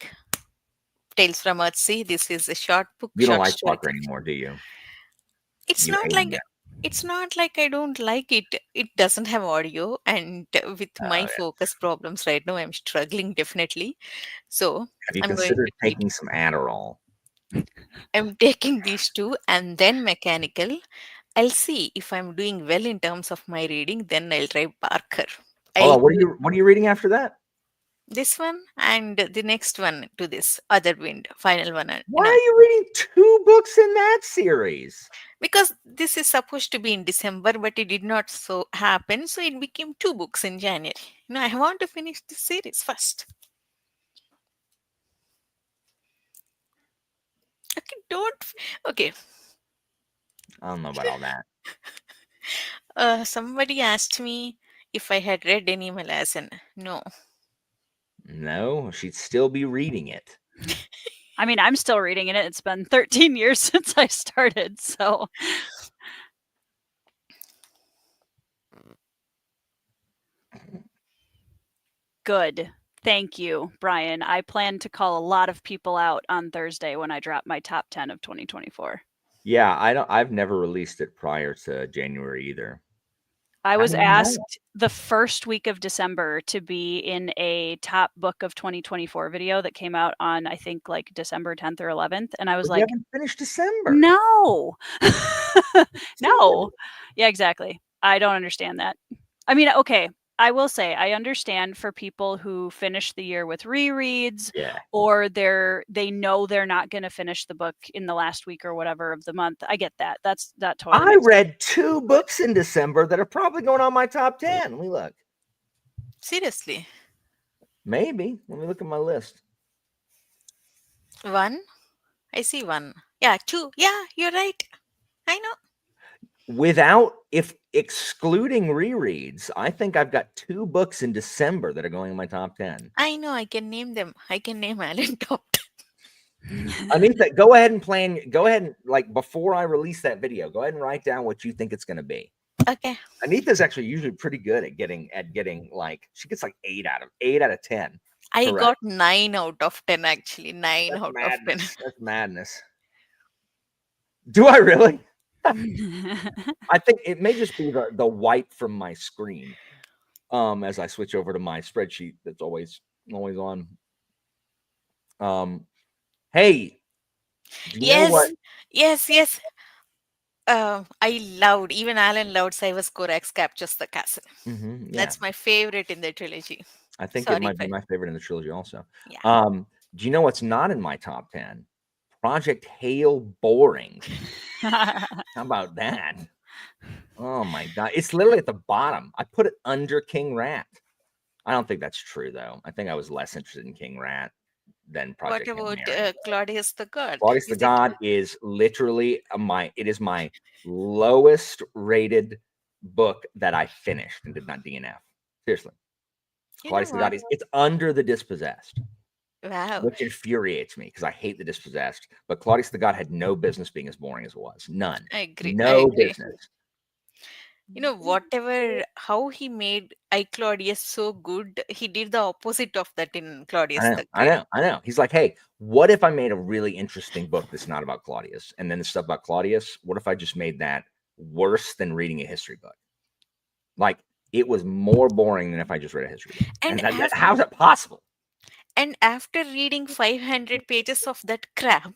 Tales from Earthsea. This is a short book. You don't short like story. Parker anymore, do you? It's You not hate like him. it's not like I don't like it. It doesn't have audio, and with my yeah. focus problems right now, I'm struggling definitely. So Have you I'm going considered to read. taking some Adderall? I'm taking these two and then Mechanical. I'll see if I'm doing well in terms of my reading. Then I'll try Parker. Hold I'll on, what do are you reading after that? this one and the next one to this Other Wind, final one. Why are you reading 2 books in that series? Because this is supposed to be in December, but it did not so happen, so it became 2 books in January. I want to finish this series first. Okay, okay. I don't know about all that. Somebody asked me if I had read any Malasan. No. No, she'd still be reading it. I mean, I'm still reading it. It's been 13 years since I started, so. Good. Thank you, Brian. I plan to call a lot of people out on Thursday when I drop my top 10 of 2024. Yeah, I've never released it prior to January either. I was asked the first week of December to be in a top book of 2024 video that came out on, I think, like December 10th or 11th. And I was But like, you haven't finished December. no. No. Yeah, exactly. I don't understand that. I mean, okay, I will say I understand for people who finish the year with rereads, or they know they're not going to finish the book in the last week or whatever of the month. I get that. That totally. I read 2 books in December that are probably going on my top 10. Let me look. Seriously? Maybe. Let me look at my list. 1? I see 1. Yeah, 2. Yeah, you're right. I know. If excluding rereads, I think I've got 2 books in December that are going in my top 10. I know. I can name them. I can name Alan top 10. Anita, go ahead and like before I release that video, go ahead and write down what you think it's going to be. Okay. Anita's actually usually pretty good at getting like she gets like 8 out of 10. I Correct. got 9 out of 10 actually. 9 out of 10. That's madness. Do I really? I think it may just be the white from my screen. As I switch over to my spreadsheet that's always on. Hey. Yes. I loved, even Alan loved Cyrus Korax Captures the Castle. That's my favorite in the trilogy. I think it might be my favorite in the trilogy also. Yeah. Do you know what's not in my top 10? Project Hail Boring. How about that? Oh my God. It's literally at the bottom. I put it under King Rat. I don't think that's true though. I think I was less interested in King Rat than Project Hail What Mary. about Claudius the God? Claudius the God is literally my lowest rated book that I finished and did not DNF. Seriously. Claudius the God it's under The Dispossessed. Wow. Which infuriates me because I hate The Dispossessed. But Claudius the God had no business being as boring as it was. None. I agree. No business. How he made I Claudius so good, he did the opposite of that in Claudius. I know. He's like, hey, what if I made a really interesting book that's not about Claudius? And then the stuff about Claudius, what if I just made that worse than reading a history book? Like, it was more boring than if I just read a history book. And how's it possible? And after reading 500 pages of that crap,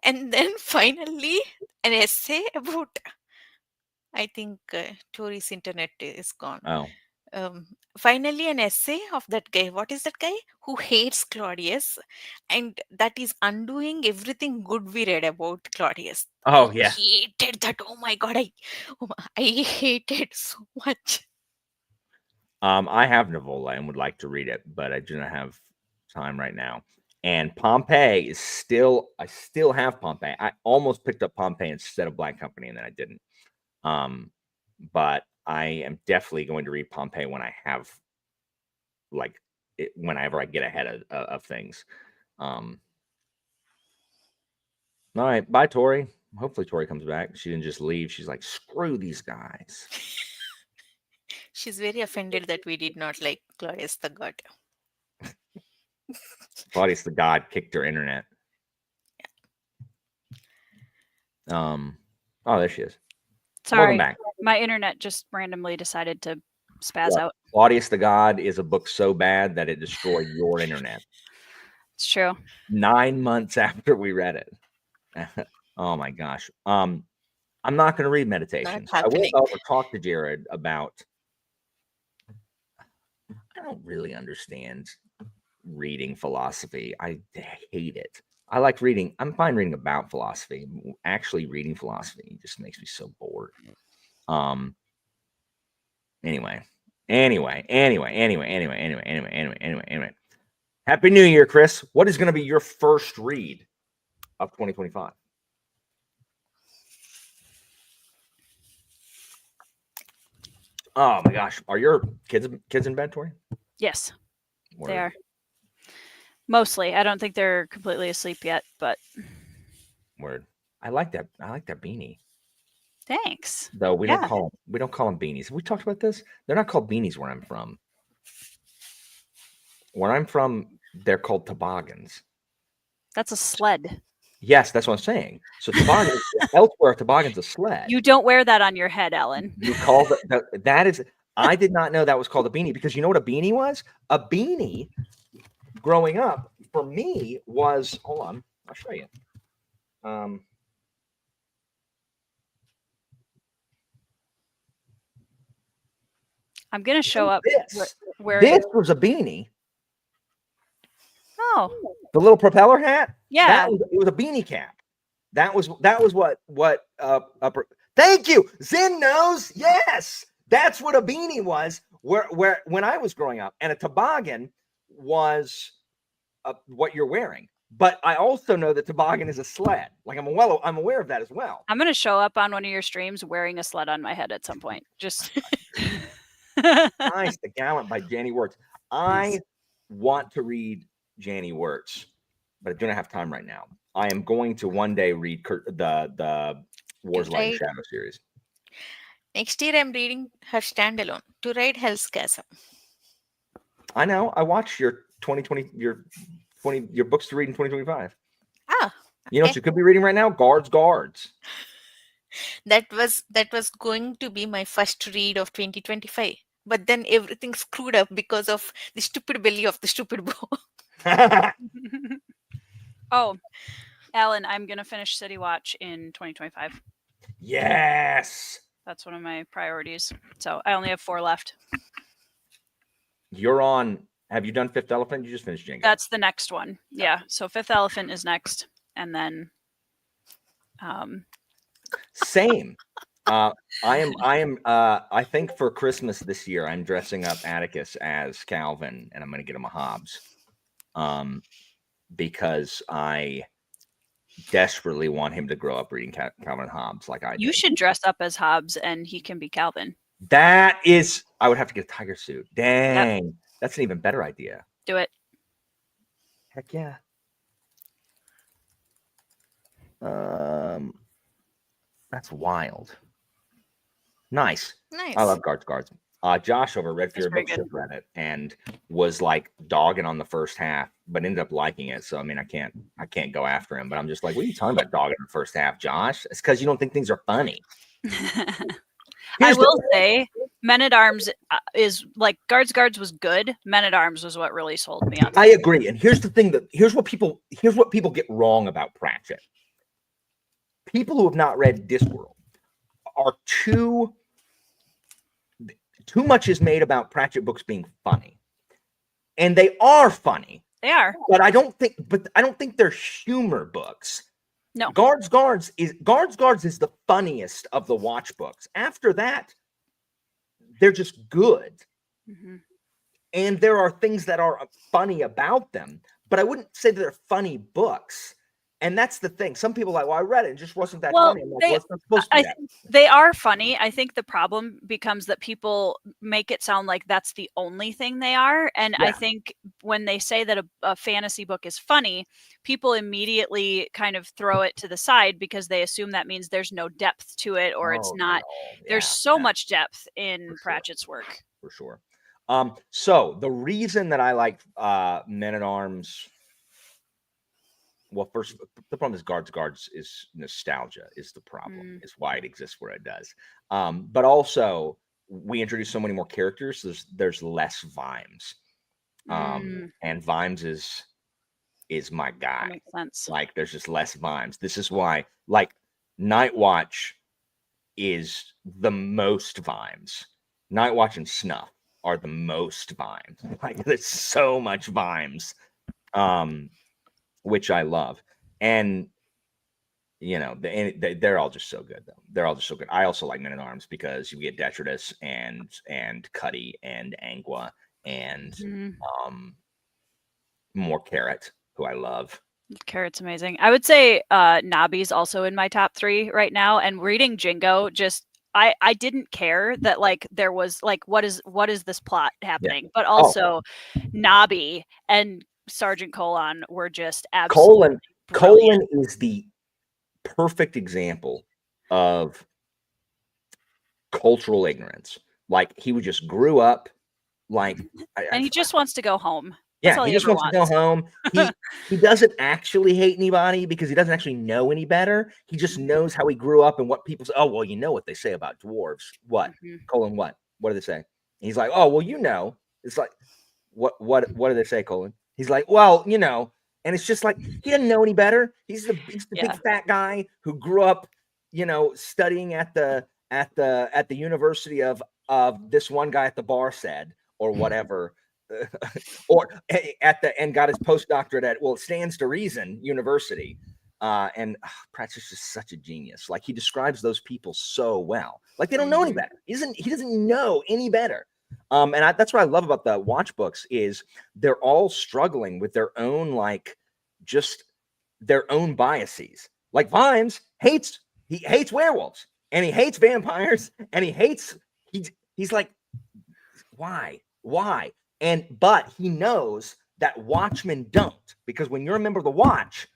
and then finally an essay about, I think Tori's internet is gone. Oh, Finally, an essay of that guy. What is that guy who hates Claudius? And that is undoing everything good we read about Claudius. oh I yeah. hated that. Oh my god, I hate it so much. I have Nivola and would like to read it, but I do not have time right now. And Pompeii is still, I still have Pompeii. I almost picked up Pompeii instead of Black Company, and then I didn't. But I am definitely going to read Pompeii when I have, like, whenever I get ahead of things. All right, bye, Tori. Hopefully, Tori comes back. She didn't just leave. She's like, screw these guys. She's very offended that we did not like Claudius the God. Claudius the God kicked her internet. Oh, there she is. Sorry, Welcome back. my internet just randomly decided to spaz out. Claudius the God is a book so bad that it destroyed your internet. It's true. 9 months after we read it. Oh my gosh. I'm not going to read Meditations. I will happening. however talk to Jared about. I don't really understand reading philosophy. I hate it. I like reading. I'm fine reading about philosophy. Actually, reading philosophy just makes me so bored. Anyway. Happy New Year, Chris. What is going to be your first read of 2025? Oh my gosh. Are your kids in bed, Tori? Yes, Word. they are. Mostly. I don't think they're completely asleep yet, but Word. I like that. I like that beanie. thanks. Though we Yeah. don't call them beanies. Have we talked about this? They're not called beanies where I'm from. Where I'm from, they're called toboggans. That's a sled. Yes, that's what I'm saying. So toboggan elsewhere, toboggan's a sled. You don't wear that on your head, Ellen. You call that is. I did not know that was called a beanie, because you know what a beanie was? A beanie, growing up for me, was, hold on, I'll show you. I'm gonna show up This wearing. was a beanie. Oh, The little propeller hat. yeah. It was a beanie cap. That was what thank you. Zin knows. Yes, that's what a beanie was. Where when I was growing up, and a toboggan was what you're wearing. But I also know that toboggan is a sled. Like I'm aware of that as well. I'm gonna show up on one of your streams wearing a sled on my head at some point. Just Nice, The Gallant by Janie Wirtz. I want to read Janie Wirtz, but I do not have time right now. I am going to one day read the Wars, Light, and Shadow series. Next year, I'm reading her standalone, To Ride Hell's Chasm. I know. I watched your 2020 your books to read in 2025. Ah, you know what you could be reading right now? Guards. That was going to be my first read of 2025, but then everything screwed up because of the stupid belly of the stupid book. Oh, Alan, I'm gonna finish City Watch in 2025. Yes. That's one of my priorities. So I only have 4 left. You're on. Have you done Fifth Elephant? You just finished Django. That's the next one. Yeah. So Fifth Elephant is next, and then Same. I think for Christmas this year, I'm dressing up Atticus as Calvin, and I'm going to get him a Hobbes. Because I desperately want him to grow up reading Calvin and Hobbes like I do. you should dress up as Hobbes, and he can be Calvin. That is, I would have to get a tiger suit. Dang. Yep. That's an even better idea. Do it. Heck yeah. That's wild. Nice. I love Guards. Josh over Red Fear Books just read it and was like dogging on the first half, but ended up liking it. So I mean, I can't go after him, but I'm just like, what are you talking about dogging the first half, Josh? It's because you don't think things are funny. I will say Men at Arms is like Guards was good. Men at Arms was what really sold me on. I agree. And here's the thing here's what people get wrong about Pratchett. People who have not read Discworld are too much is made about Pratchett books being funny. And they are funny. They are. But I don't think they're humor books. No. Guards is the funniest of the Watch books. After that, they're just good. Mm-hmm. And there are things that are funny about them, but I wouldn't say that they're funny books. And that's the thing. Some people are like, well, I read it. It just wasn't that funny. I'm like, well, it's not supposed to be that. They are funny. I think the problem becomes that people make it sound like that's the only thing they are. And I think when they say that a fantasy book is funny, people immediately kind of throw it to the side because they assume that means there's no depth to it or it's not. No. There's so much depth in Pratchett's work. For sure. So the reason that I like Men at Arms. Well, first, the problem is Guards is nostalgia is the problem. Is why it exists where it does. But also we introduce so many more characters. There's less Vimes. And Vimes is my guy. That makes sense. Like there's just less Vimes. This is why like Night Watch is the most Vimes. Night Watch and Snuff are the most Vimes. Like there's so much Vimes. Which I love. And, you know, they're all just so good, though. They're all just so good. I also like Men at Arms because you get Detritus and Cuddy and Angua and more Carrot, who I love. Carrot's amazing. I would say Nobby's also in my top 3 right now. And reading Jingo, just I didn't care that like there was like what is this plot happening, but also Nobby and Sergeant Colon were just absolutely Colon is the perfect example of cultural ignorance. Like he would just grew up like and he just wants to go home. Yeah, he just wants to go home. He doesn't actually hate anybody because he doesn't actually know any better. He just knows how he grew up and what people say. Oh, well, you know what they say about dwarves. What? Colon, what? What do they say? And he's like, oh, well, you know. It's like, what do they say, Colon? He's like, well, you know, and it's just like he doesn't know any better. He's the big fat guy who grew up, you know, studying at the university of this one guy at the bar said or whatever, or and got his postdoctorate at it stands to reason University. And Pratchett's just such a genius. Like he describes those people so well. Like they don't know any better. He doesn't know any better. And that's what I love about the Watch books is they're all struggling with their own, like, just their own biases. Like Vimes hates werewolves and he hates vampires and he's like, why? But he knows that Watchmen don't, because when you're a member of the Watch,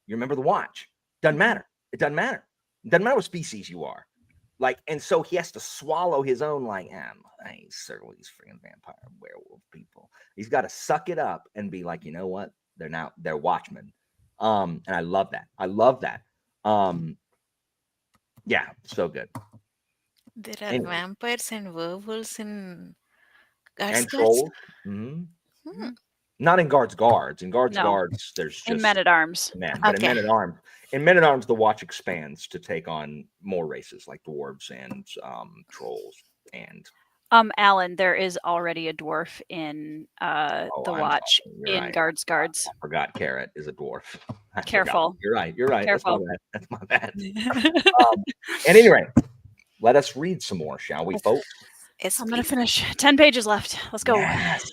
you remember the Watch. Doesn't matter. It doesn't matter. It doesn't matter what species you are. Like, and so he has to swallow his own, like, I ain't circle these freaking vampire werewolf people. He's got to suck it up and be like, you know what? They're Watchmen. And I love that. Yeah, so good. There are vampires and werewolves in Guards. And trolls. Not in Guards. In Guards, there's just in Men at Arms. But in Men at Arms, the Watch expands to take on more races like dwarves and trolls and. Alan, there is already a dwarf in the Watch in Guards. I forgot Carrot is a dwarf. Careful. You're right. Careful. That's my bad. At any rate, let us read some more, shall we, folks? I'm going to finish. 10 pages left. Let's go. Yes.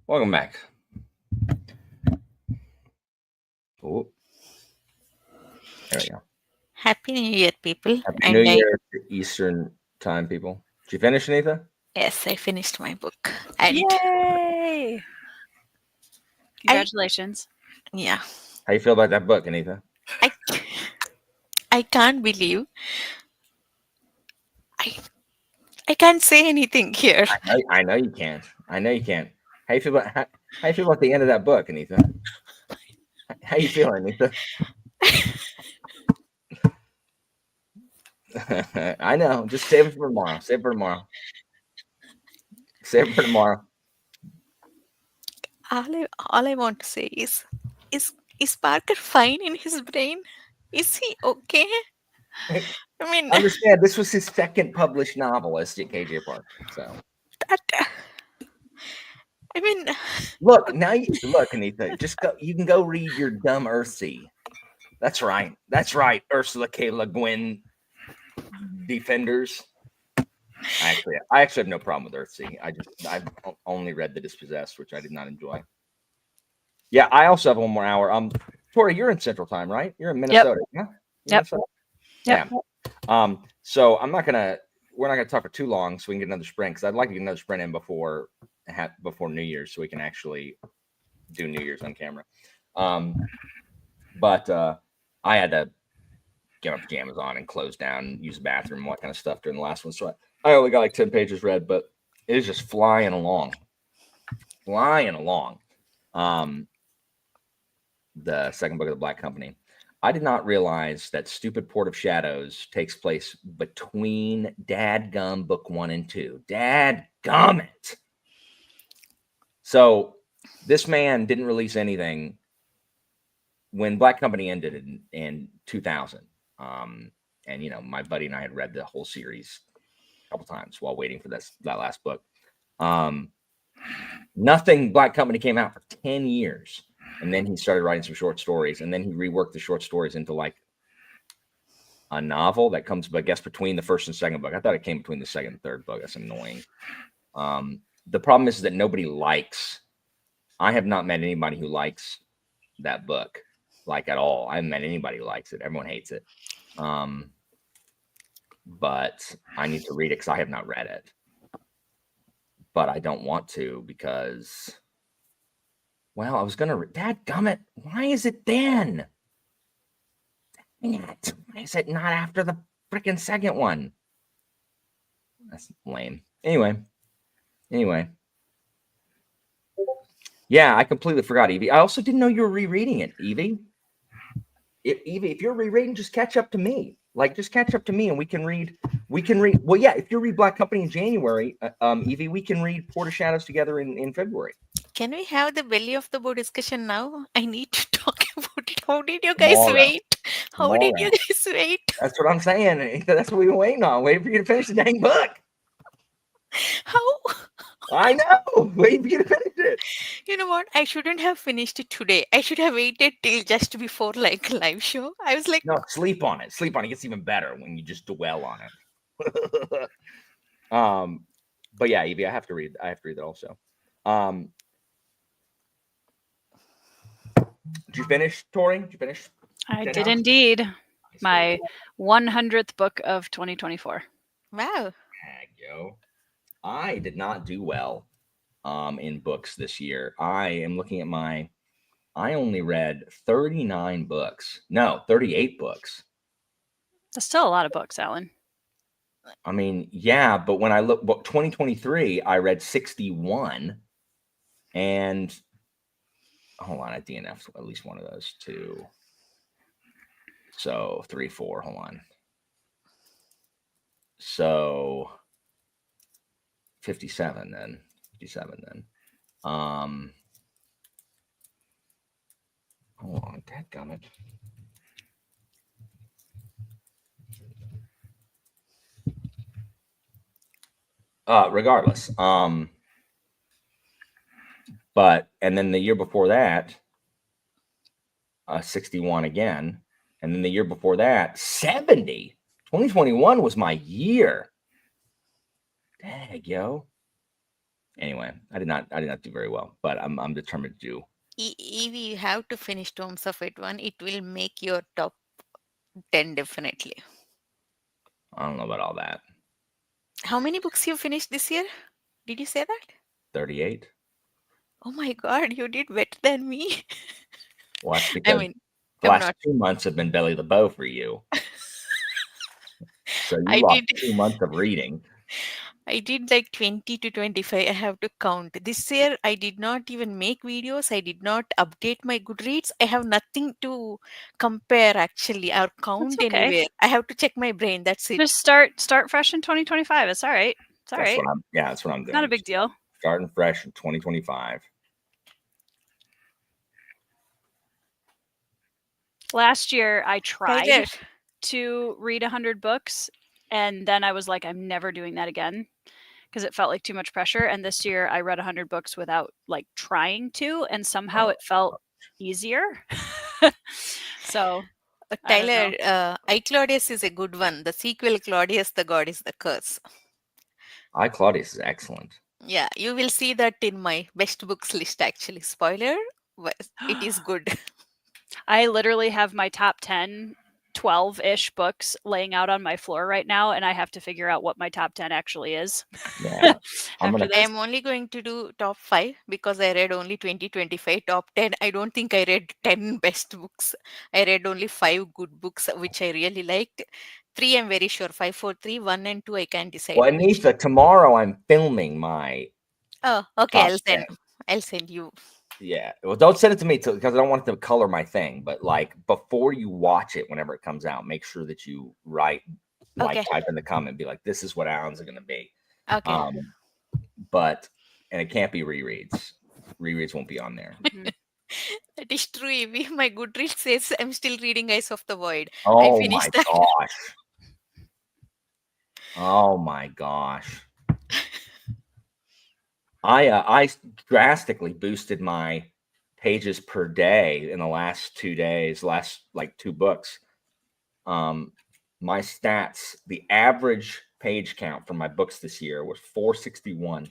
Welcome back. Oh, there we go. Happy New Year, people. Happy And New Year Eastern time, people. Did you finish, Anita? Yes, I finished my book. And Yay! Congratulations. yeah, How you feel about that book, Anita? I I can't believe I can't say anything here. I know you can't. I know you can't. How you feel about how you feel about the end of that book, Anita? How you feeling, Anita? I know. Just save it for tomorrow. Save it for tomorrow. Save it for tomorrow. All I want to say is Parker fine in his brain? Is he okay? I mean, Understand, this was his second published novel as KJ Parker. So that. I mean, look, look, Anita. Just go. You can go read your dumb Earthsea. That's right. That's right. Ursula K. Le Guin Defenders. I actually have no problem with Earthsea. I've only read The Dispossessed, which I did not enjoy. Yeah, I also have one more hour. Tori, you're in Central Time, right? You're in Minnesota. Yeah. Yep. Yeah. So we're not gonna talk for too long, so we can get another sprint, because I'd like to get another sprint in before New Year's, so we can actually do New Year's on camera. But I had to get my pajamas on and close down, use the bathroom, and what kind of stuff during the last one. So I only got like 10 pages read, but it is just flying along. The second book of the Black Company. I did not realize that stupid Port of Shadows takes place between Dadgum book 1 and 2. Dadgummit. So this man didn't release anything when Black Company ended in 2000. And my buddy and I had read the whole series a couple times while waiting for that last book. Nothing Black Company came out for 10 years. And then he started writing some short stories, and then he reworked the short stories into like a novel that comes, I guess, between the first and second book. I thought it came between the second and third book. That's annoying. The problem is that nobody likes. I have not met anybody who likes that book, like at all. I haven't met anybody who likes it. Everyone hates it. But I need to read it because I have not read it. But I don't want to because. Well, I was going to... Dadgummit, why is it then? Dang it. Why is it not after the freaking second one? That's lame. Anyway. Yeah, I completely forgot, Evie. I also didn't know you were rereading it, Evie. Evie, if you're rereading, just catch up to me. Like, just catch up to me and we can read. Well, yeah, if you read Black Company in January, Evie, we can read Port of Shadows together in February. can we have the belly of the board discussion now? I need to talk about it. How did you guys Tomorrow. wait? How Tomorrow. did you guys wait? That's what I'm saying. That's what we've been waiting on. Waiting for you to finish the dang book. How? I know. Waiting for you to finish it. You know what? I shouldn't have finished it today. I should have waited till just before like live show. I was like, No, sleep on it. Sleep on it. It gets even better when you just dwell on it. But yeah, Evie, I have to read that also. Did you finish, Tori? Did you finish? I did indeed. My 100th book of 2024. wow. Heck, yo. I did not do well in books this year. I am looking at I only read 39 books. No, 38 books. That's still a lot of books, Alan. I mean, yeah, but when I look, 2023, I read 61. And hold on, I DNF'd at least one of those two. So 3, 4, hold on. So 57 then. Hold on, dadgummit. Regardless. But and then the year before that, 61 again. And then the year before that, 70. 2021 was my year. Dang, yo. Anyway, I did not do very well, but I'm determined to do. If you have to finish Tomes of It one, it will make your top 10 definitely. I don't know about all that. How many books you finished this year? Did you say that? 38. Oh my god, you did better than me. Well, that's I because mean, the I'm last not. 2 months have been belly the bow for you. So you I lost did 2 months of reading. I did like 20 to 25. I have to count. This year I did not even make videos. I did not update my Goodreads. I have nothing to compare actually or count okay. anywhere. I have to check my brain. That's it. Just start fresh in 2025. It's all right. It's all That's right. that's what I'm doing. Not a big deal. Starting fresh in 2025. Last year I tried Tyler, to read 100 books, and then I was like, I'm never doing that again because it felt like too much pressure. And this year I read 100 books without like trying to, and somehow it felt easier. So I don't know. Tyler, I Claudius is a good one. The sequel, Claudius the God is the Curse. I Claudius is excellent. Yeah, you will see that in my best books list actually. Spoiler, it is good. I literally have my top 10, 12-ish books laying out on my floor right now, and I have to figure out what my top 10 actually is. Yeah. I'm After gonna I this. am only going to do top 5 because I read only 2025. Top 10, I don't think I read 10 best books. I read only 5 good books which I really liked. 3 I'm very sure. 5, 4, 3, 1 and 2 I can't decide. Well, Anissa, tomorrow I'm filming my Oh, okay, top I'll 10. send. I'll send you. Yeah. Well, don't send it to me because I don't want it to color my thing. But like before you watch it, whenever it comes out, make sure that you write, like Okay. type in the comment, be like, "This is what Alan's are going to be." Okay. And it can't be rereads. Rereads won't be on there. Mhm. That is true. Evie. My Goodreads says I'm still reading Eyes of the Void. I Oh my finished that. gosh. Oh my gosh. I drastically boosted my pages per day in the last 2 days, last like 2 books. My stats, the average page count for my books this year was 461.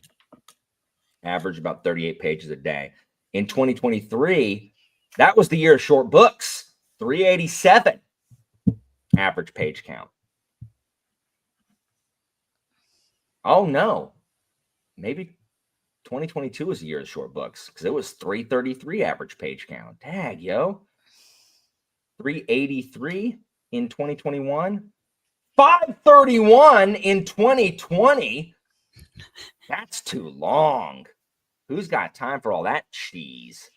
Average about 38 pages a day. In 2023, that was the year of short books, 387 average page count. Oh no, maybe 2022 was the year of short books because it was 333 average page count. Tag, yo. 383 in 2021. 531 in 2020. That's too long. Who's got time for all that cheese?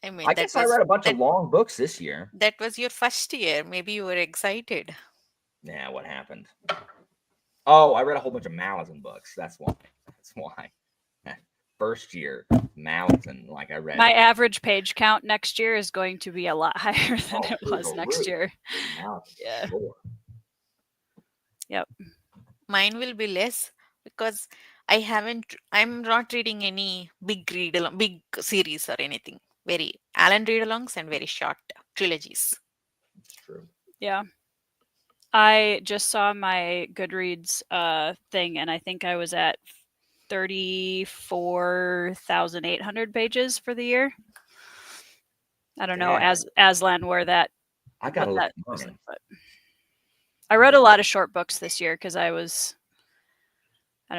I mean, I guess I read a bunch of long books this year. that was your first year. Maybe you were excited. Nah, what happened? Oh, I read a whole bunch of Malazan books. That's why. That's why. First year Malazan, like I read. My average page count next year is going to be a lot higher than it through was the next roof. year. Malazan, Yeah. sure. Yep. Mine will be less because I'm not reading any big big series or anything. Very Alan read-alongs and very short trilogies. It's true. Yeah. I just saw my Goodreads thing, and I think I was at 34,800 pages for the year. I don't know, Yeah. Aslan, where that I got to look that at was mine. like, but I read a lot of short books this year because I don't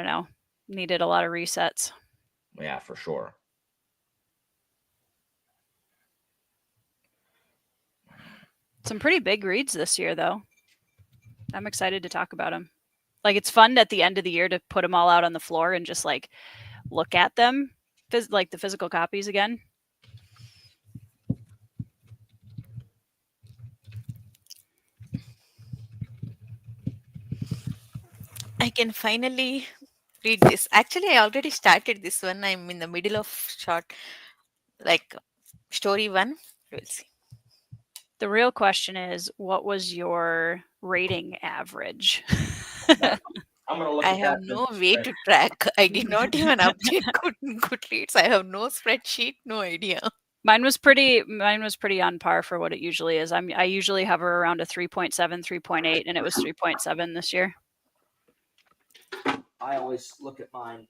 know, needed a lot of resets. Yeah, for sure. Some pretty big reads this year, though. I'm excited to talk about them. Like, it's fun at the end of the year to put them all out on the floor and just like look at them, like the physical copies again. I can finally read this. Actually, I already started this one. I'm in the middle of like story 1. We'll see. The real question is, what was your rating average? I'm gonna look I at have that. no way to track. I did not even update Goodreads. I have no spreadsheet, no idea. Mine was pretty on par for what it usually is. I usually hover around a 3.7, 3.8, and it was 3.7 this year. I always look at mine.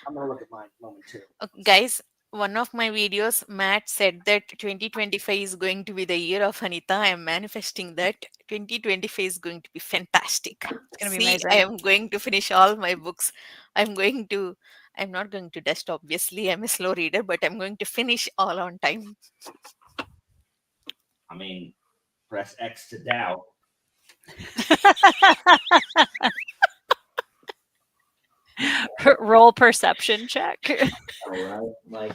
I'm gonna look at mine momentarily. Guys, one of my videos, Matt said that 2025 is going to be the year of Anita. I am manifesting that 2025 is going to be fantastic. It's gonna be See, amazing. I am going to finish all my books. I'm not going to dust, obviously. I'm a slow reader, but I'm going to finish all on time. I mean, press X to doubt. Roll perception check. All right, like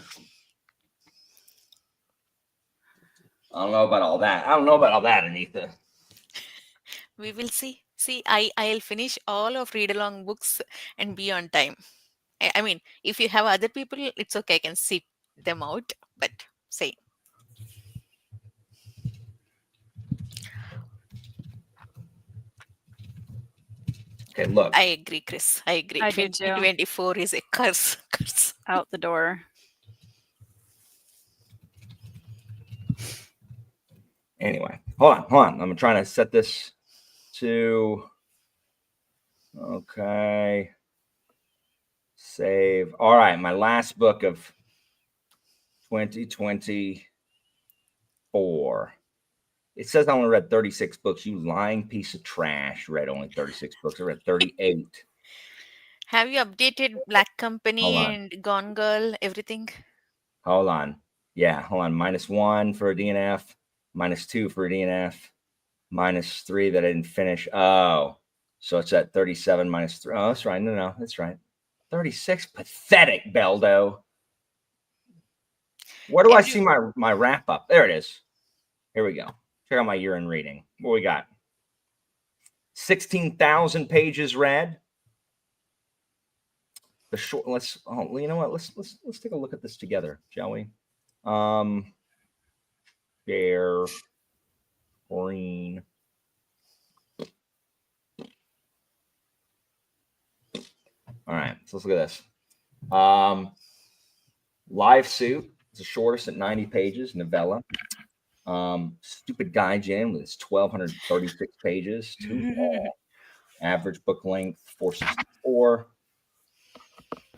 I don't know about all that. Anita. We will see. See, I'll finish all of read along books and be on time. I mean, if you have other people, it's okay. I can sit them out. But say, Okay, look. I agree, Chris. I agree. I do too. 2024 is a curse. Curse. Out the door. Anyway, hold on. I'm trying to set this to. Okay. Save. All right, my last book of 2024. It says I only read 36 books. You lying piece of trash. Read only 36 books. I read 38. Have you updated Black Company Hold on. and Gone Girl, everything? Hold on. Yeah, hold on. -1 for a DNF, -2 for a DNF, -3 that I didn't finish. Oh, so it's at 37 -3. Oh, that's right. No, that's right. 36. Pathetic, Beldo. Where do I see my wrap up? There it is. Here we go. Check out my year in reading. What we got? 16,000 pages read. The short. Let's. Oh, you know what? Let's take a look at this together, shall we? Share. Green. All right. So let's look at this. Live Suit is the shortest at 90 pages. Novella. Stupid Gaijin with its 1,236 pages. Too long. Average book length 464.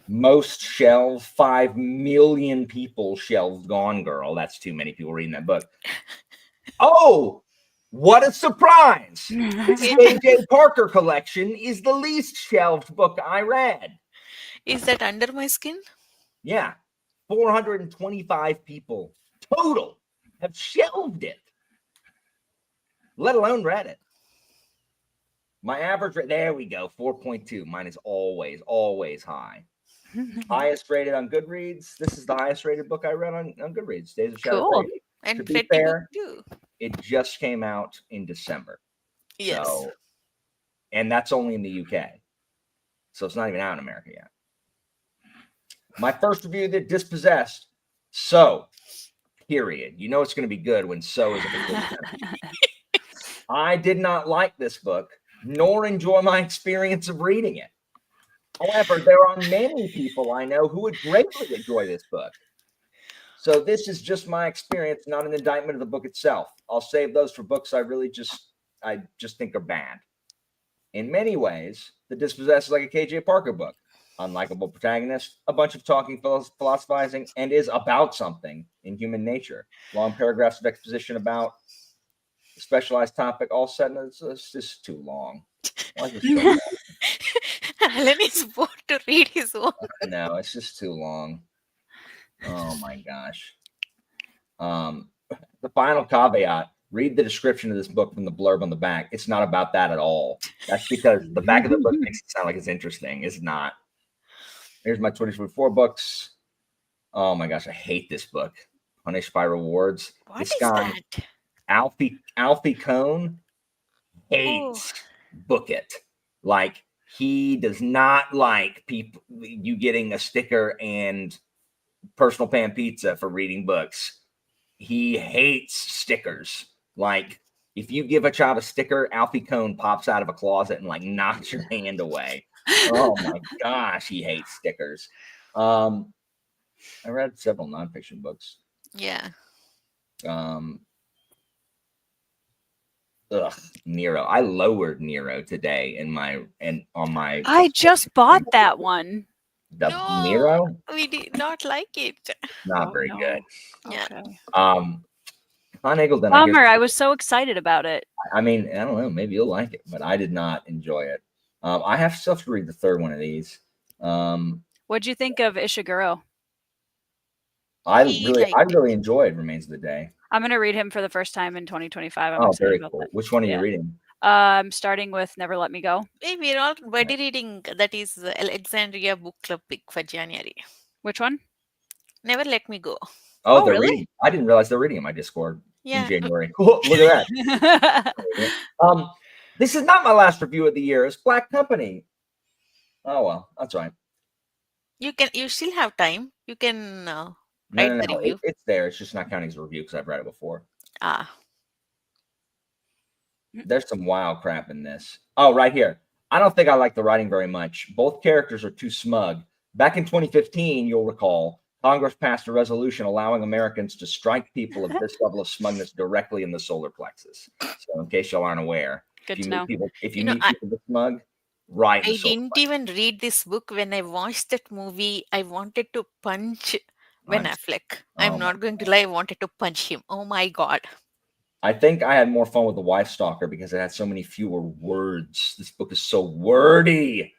Most shelved, 5 million people shelved Gone Girl. That's too many people reading that book. Oh, what a surprise! This J.J. Parker collection is the least shelved book I read. Is that Under My Skin? Yeah, 425 people total have shelved it, let alone read it. My average rate, there we go, 4.2. Mine is always high. Highest rated on Goodreads. This is the highest rated book I read on Goodreads. Days of Shadow. Cool. And To be Pretty fair, Book too. it just came out in December. Yes. So, and that's only in the UK. So it's not even out in America yet. My first review, The Dispossessed. So, period. You know it's going to be good when so is a good. I did not like this book, nor enjoy my experience of reading it. However, there are many people I know who would greatly enjoy this book. So this is just my experience, not an indictment of the book itself. I'll save those for books I just think are bad. In many ways, The Dispossessed is like a KJ Parker book. Unlikable protagonist, a bunch of talking, philosophizing, and is about something in human nature. Long paragraphs of exposition about a specialized topic, all set in it's just too long. Why is it so long? Alan is bored to read his own. No, it's just too long. Oh my gosh. The final caveat, read the description of this book from the blurb on the back. It's not about that at all. That's because the back of the book makes it sound like it's interesting. It's not. Here's my 2024 books. Oh my gosh, I hate this book. Punished by Rewards. What This is guy, that? Alfie Cohn, hates Book It. Like, he does not like you getting a sticker and personal pan pizza for reading books. He hates stickers. Like, if you give a child a sticker, Alfie Cohn pops out of a closet and like knocks your hand away. Oh my gosh, he hates stickers. I read several nonfiction books. Yeah. Ugh, Nero. I lowered Nero today on my I just bought that one. the No, Nero. we did not like it. Not Oh, very no. good. Yeah. Okay. Con Eagledon. I hear Bummer. I was so excited about it. I mean, I don't know. Maybe you'll like it, but I did not enjoy it. I have still to read the third one of these. What'd you think of Ishiguro? I He really liked it. enjoyed Remains of the Day. I'm going to read him for the first time in 2025. I'm Oh, excited very about cool. that. Which one are Yeah. you reading? Starting with Never Let Me Go. Hey, we're all buddy reading. That is Alexandria Book Club pick for January. Which one? Never Let Me Go. Oh, Oh, they're really? reading. I didn't realize they're reading in my Discord in Yeah. January. Look at that. This is not my last review of the year. It's Black Company. Oh well, that's right. You still have time. You can write No. the review. It's there. It's just not counting as a review because I've read it before. Ah, There's some wild crap in this. Oh, right here. I don't think I like the writing very much. Both characters are too smug. Back in 2015, you'll recall, Congress passed a resolution allowing Americans to strike people of this level of smugness directly in the solar plexus. So, in case y'all aren't aware, Good if to you know. meet people, if you You know, meet people this smug, right in I the solar didn't plexus. even read this book. When I watched that movie, I wanted to punch Ben I'm- Affleck. oh I'm my not going to lie. I wanted to punch him. Oh my god. I think I had more fun with The Wife Stalker because it had so many fewer words. This book is so wordy.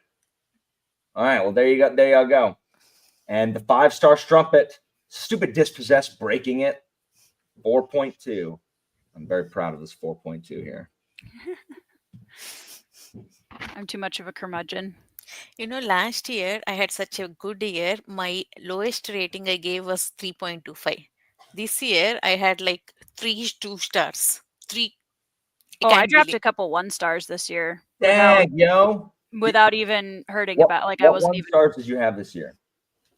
All right, well, there you go. There you go. And the 5-star strumpet, stupid dispossessed breaking it, 4.2. I'm very proud of this 4.2 here. I'm too much of a curmudgeon. You know, last year I had such a good year. My lowest rating I gave was 3.25. This year I had like 2 stars. 3. Oh, I can't dropped believe- a couple 1 stars this year Dang, yo. without even hurting What, about. Like I what wasn't 1 even. stars did you have this year?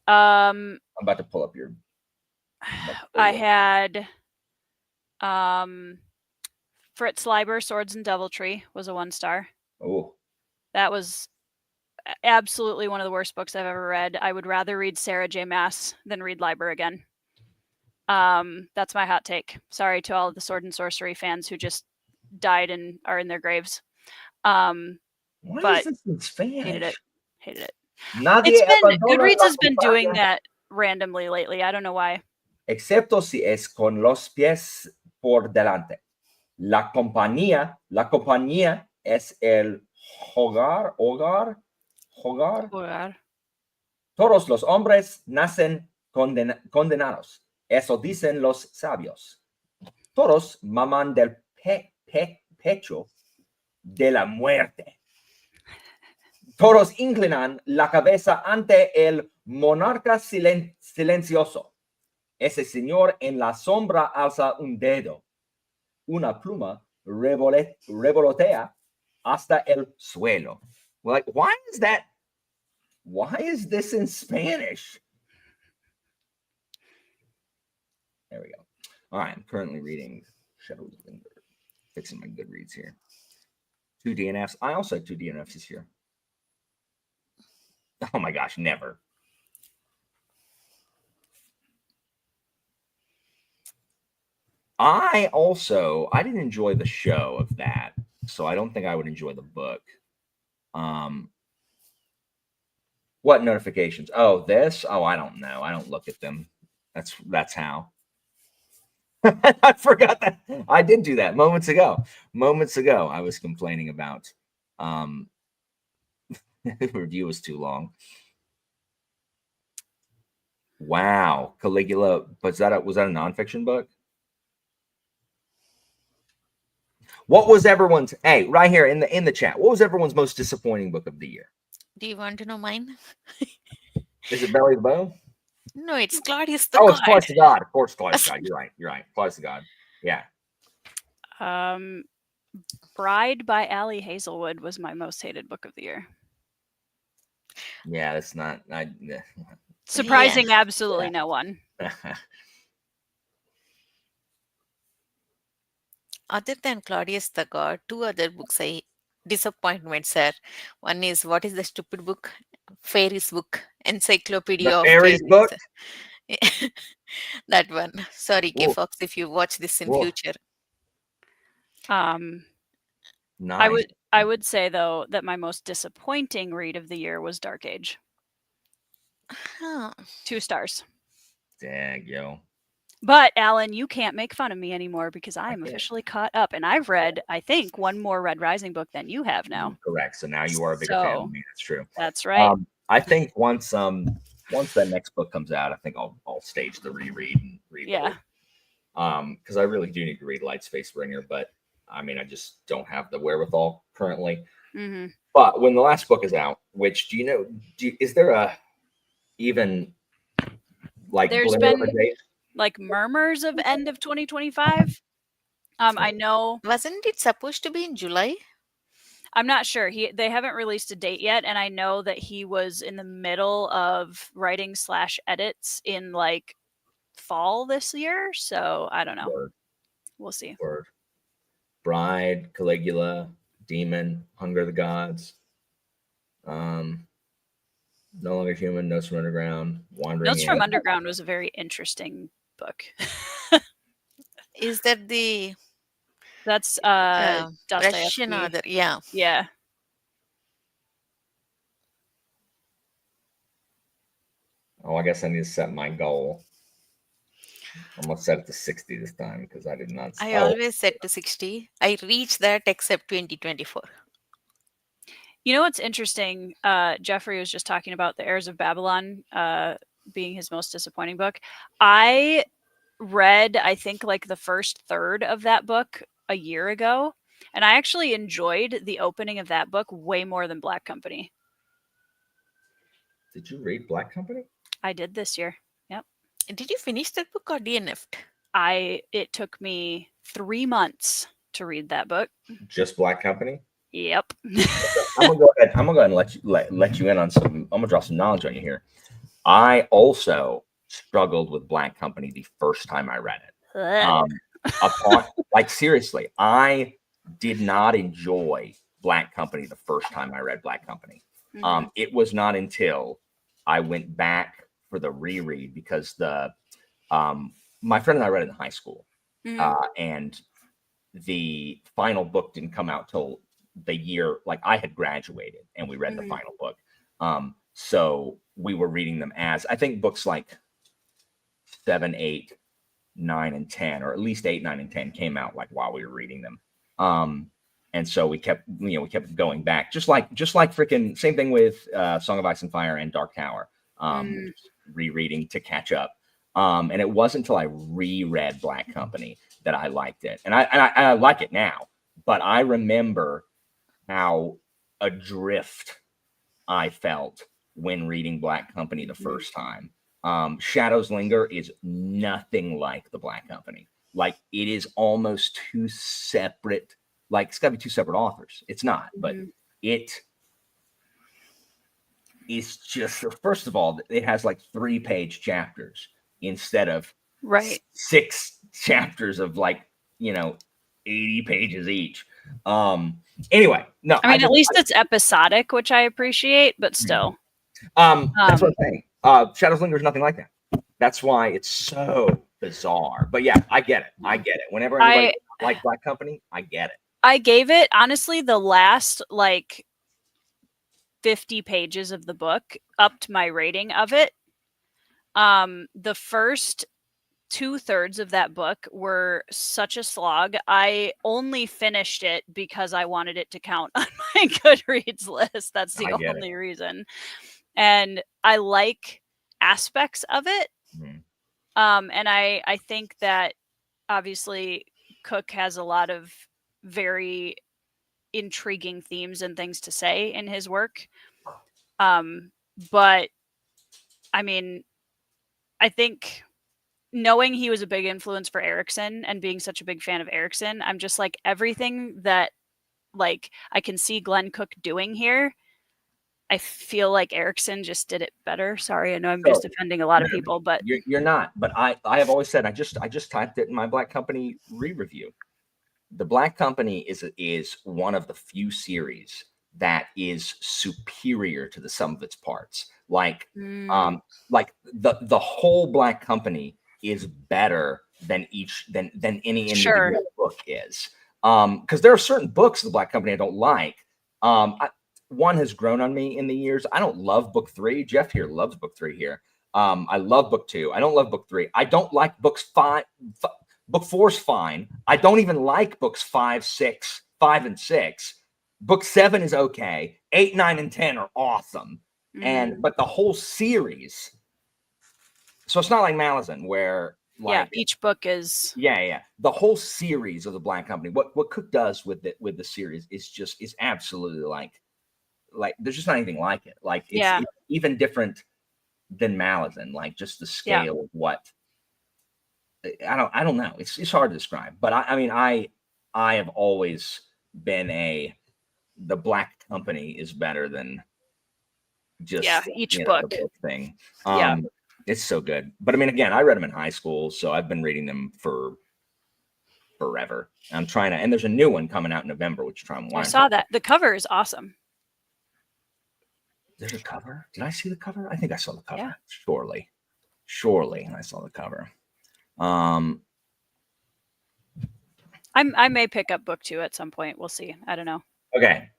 Um, I'm about to pull up your. I had Fritz Leiber, Swords and Deviltry was a 1 star. Oh, That was absolutely one of the worst books I've ever read. I would rather read Sarah J. Maas than read Leiber again. That's my hot take. Sorry to all of the Sword and Sorcery fans who just died and are in their graves. why But is this in Spanish? Hated it. Hated it. Nadie It's been abandona Goodreads la has been doing compañía, that randomly lately. I don't know why. excepto si es con los pies por delante. La compañía es el hogar. Oh, God. Todos los hombres nacen condenados. Eso dicen los sabios. Todos maman del pecho de la muerte. Todos inclinan la cabeza ante el monarca silencioso. Ese señor en la sombra alza un dedo. Una pluma revolotea hasta el suelo. Like, why is that? Why is this in Spanish? There we go. All right, I'm currently reading Shadows of Linger. Fixing my Goodreads here. 2 DNFs. I also had 2 DNFs this year. Oh my gosh, never. I didn't enjoy the show of that, so I don't think I would enjoy the book. What notifications? Oh, this? Oh, I don't know. I don't look at them. That's how. I forgot that. I did do that moments ago. Moments ago, I was complaining about the review was too long. Wow, Caligula. Was that a nonfiction book? What was everyone's right here in the chat? What was everyone's most disappointing book of the year? Do you want to know mine? Is it Belly the Bow? No, it's Claudius the Oh, God. it's Claudius the God. Of course, Claudius the God. You're right. Claudius the God. Yeah. Bride by Allie Hazelwood was my most hated book of the year. Yeah, that's not. Surprising absolutely no one. Other than Claudius the God, 2 other books disappointments are. One is What is the Stupid Book? Fairies book. Encyclopedia The of Fairies book? That one. Sorry, K Ooh. Fox, if you watch this in Ooh. future. Nice. I would say though that my most disappointing read of the year was Dark Age. Huh. 2 stars. Dang, yo. But Alan, you can't make fun of me anymore because I am can't. officially caught up, and I've read, I think, one more Red Rising book than you have now. Correct. So now you are a bigger fan So, than me. That's true. That's right. I think once that next book comes out, I think I'll stage the reread and read. Yeah. Because I really do need to read Light Space Bringer, but I mean I just don't have the wherewithal currently. Mm-hmm. But when the last book is out, which is there a even like There's glimmer of been a date? like murmurs of end of 2025. I know. Wasn't it supposed to be in July? I'm not sure. They haven't released a date yet, and I know that he was in the middle of writing / edits in like fall this year. So I don't know. Word. We'll see. Word. Bride, Caligula, Demon, Hunger of the Gods. No Longer Human, Notes from Underground, Wandering. Notes from Underground was a very interesting book. Is that the That's Russian Dostoevsky. author? Yeah. Yeah. Oh, I guess I need to set my goal. I'm gonna set it to 60 this time because I did not. I always set to 60. I reached that except 2024. You know what's interesting? Jeffrey was just talking about The Heirs of Babylon being his most disappointing book. I read, I think, like the first third of that book a year ago, and I actually enjoyed the opening of that book way more than Black Company. Did you read Black Company? I did this year. Yep. Did you finish that book or DNF'd? It took me 3 months to read that book. Just Black Company? Yep. I'm gonna go ahead and let you in on some. I'm gonna drop some knowledge on you here. I also struggled with Black Company the first time I read it. Seriously, I did not enjoy Black Company the first time I read Black Company. Mm-hmm. It was not until I went back for the reread because my friend and I read it in high school, and the final book didn't come out till the year, like I had graduated and we read the final book. So we were reading them as, I think books like 7, 8, 9, and 10, or at least 8, 9, and 10 came out like while we were reading them. And so we kept going back, just like freaking same thing with Song of Ice and Fire and Dark Tower, rereading to catch up. And it wasn't until I reread Black Company that I liked it. And I like it now, but I remember how adrift I felt when reading Black Company the first time. Shadows Linger is nothing like the Black Company. Like it is almost two separate, like it's got to be two separate authors. It's not, but it is just, first of all, it has like 3-page chapters instead of 6 chapters of like, 80 pages each. Anyway, no. I mean, at least it's episodic, which I appreciate, but still. That's what I'm saying. Shadows Linger is nothing like that. That's why it's so bizarre. But yeah, I get it. Whenever anybody like Black Company, I get it. I gave it, honestly, the last like 50 pages of the book upped my rating of it. The first 2/3 of that book were such a slog. I only finished it because I wanted it to count on my Goodreads list. That's the only reason. And I like aspects of it. And I think that obviously Cook has a lot of very intriguing themes and things to say in his work. But I mean, I think knowing he was a big influence for Erikson and being such a big fan of Erikson, I'm just like, everything that like I can see Glenn Cook doing here, I feel like Erikson just did it better. Sorry, I know I'm just offending a lot of people, but you're not. But I have always said, I just typed it in my Black Company re-review. The Black Company is one of the few series that is superior to the sum of its parts. Like the whole Black Company is better than any individual book is. Because there are certain books of the Black Company I don't like. One has grown on me in the years. I don't love book 3. Jeff here loves book 3 here. I love book 2. I don't love book 3. I don't like books 5. Book 4 is fine. I don't even like books 5 and 6. Book 7 is okay. 8, 9, and 10 are awesome. But the whole series. So it's not like Malazan where each book is the whole series of the Black Company. What Cook does with the series is absolutely like there's just not anything like it. Like it's even different than Malazan. Like just the scale of what I don't know. It's hard to describe. But I have always been the Black Company is better than just each book the book thing. It's so good. But I mean, again, I read them in high school, so I've been reading them for forever. I'm trying to, and there's a new one coming out in November, which I saw that. The cover is awesome. There's a cover. Did I see the cover? I think I saw the cover. Yeah. Surely I saw the cover. I may pick up book 2 at some point. We'll see. I don't know. Okay.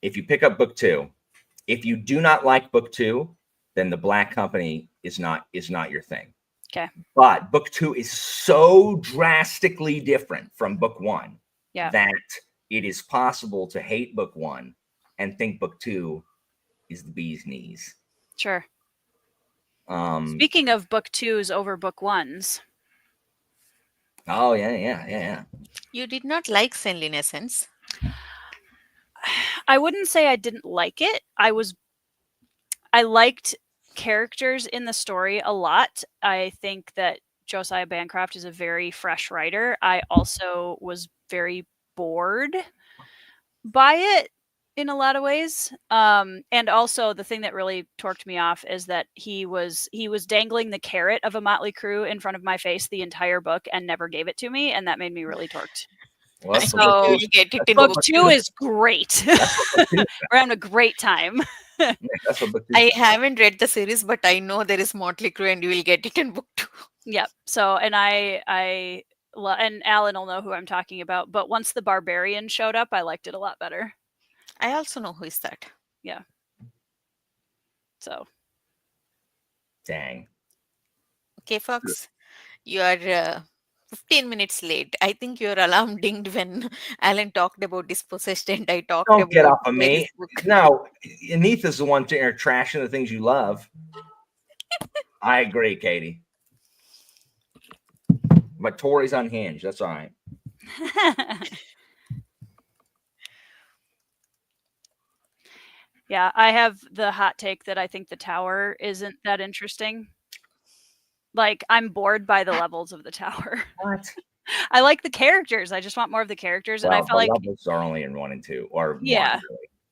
If you pick up book 2, if you do not like book 2, then the Black Company is not your thing. Okay. But book 2 is so drastically different from book 1 that it is possible to hate book 1 and think book 2 is the bee's knees. Sure. Speaking of book 2s over book 1s. Oh yeah. You did not like Senlinescence. I wouldn't say I didn't like it. I liked characters in the story a lot. I think that Josiah Bancroft is a very fresh writer. I also was very bored by it in a lot of ways. And also the thing that really torqued me off is that he was dangling the carrot of a motley crew in front of my face the entire book and never gave it to me, and that made me really torqued. Well, so book 2 is great. We're having a great time. That's what book 2 I haven't read the series, but I know there is Motley Crue and you will get it in book 2. Yep. So, and and Alan will know who I'm talking about, but once the Barbarian showed up, I liked it a lot better. I also know who is that. Yeah. So. Dang. Okay, folks. You are 15 minutes late. I think your alarm dinged when Alan talked about Dispossessed and I talked about... Don't get off of me. No, Anita's the one trashing the things you love. I agree, Katie. But Tori's unhinged. That's all right. Yeah, I have the hot take that I think the Tower isn't that interesting. Like, I'm bored by the levels of the Tower. What? I like the characters. I just want more of the characters. And I felt like levels are only in 1 and 2. Or one, really.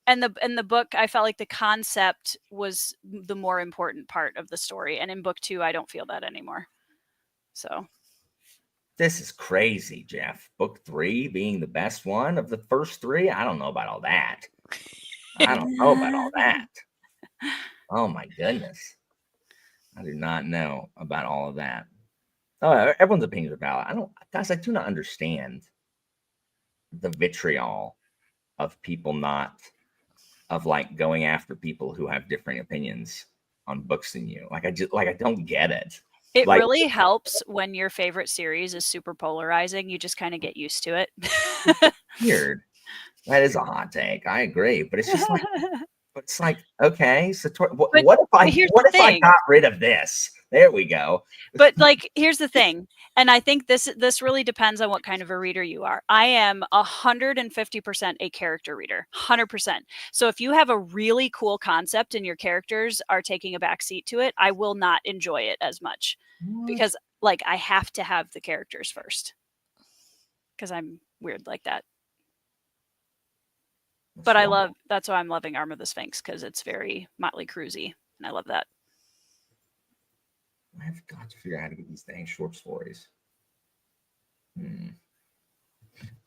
And the book, I felt like the concept was the more important part of the story. And in book 2, I don't feel that anymore. So. This is crazy, Jeff. Book 3 being the best one of the first 3? I don't know about all that. Oh my goodness. I do not know about all of that. Oh, everyone's opinions are valid. I do not understand the vitriol of people going after people who have different opinions on books than you. I don't get it. It really helps when your favorite series is super polarizing. You just kind of get used to it. Weird. That is a hot take. I agree, but it's just like, okay. So what if I got rid of this? There we go. But here's the thing, and I think this really depends on what kind of a reader you are. I am 150% a character reader, 100%. So if you have a really cool concept and your characters are taking a backseat to it, I will not enjoy it as much because I have to have the characters first because I'm weird like that. But that's why I'm loving Arm of the Sphinx, because it's very Motley Crue-y, and I love that. I have got to figure out how to get these dang short stories. I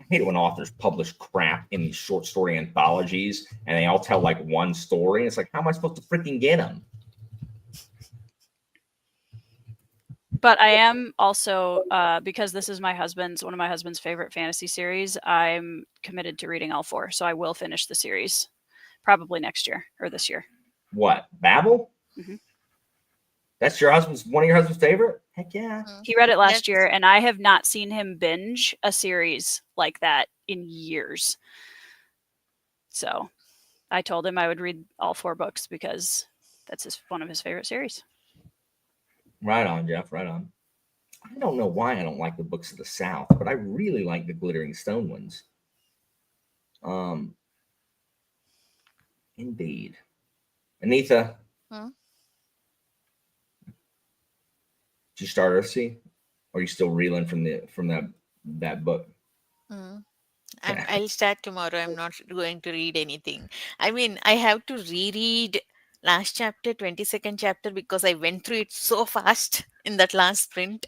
hate it when authors publish crap in these short story anthologies, and they all tell one story, and it's like, how am I supposed to freaking get them? But I am also, because this is one of my husband's favorite fantasy series, I'm committed to reading all 4. So I will finish the series probably next year or this year. What, Babel? Mhm. That's one of your husband's favorite? Heck yeah. He read it last That's- year, and I have not seen him binge a series like that in years. So I told him I would read all 4 books because that's one of his favorite series. Right on, Jeff. Right on. I don't know why I don't like the books of the South, but I really like the Glittering Stone ones. Indeed. Anita, Hmm? did you start Earthsea? Or are you still reeling from that book? Mm. Yeah. I'll start tomorrow. I'm not going to read anything. I mean, I have to reread last chapter, 22nd chapter, because I went through it so fast in that last sprint.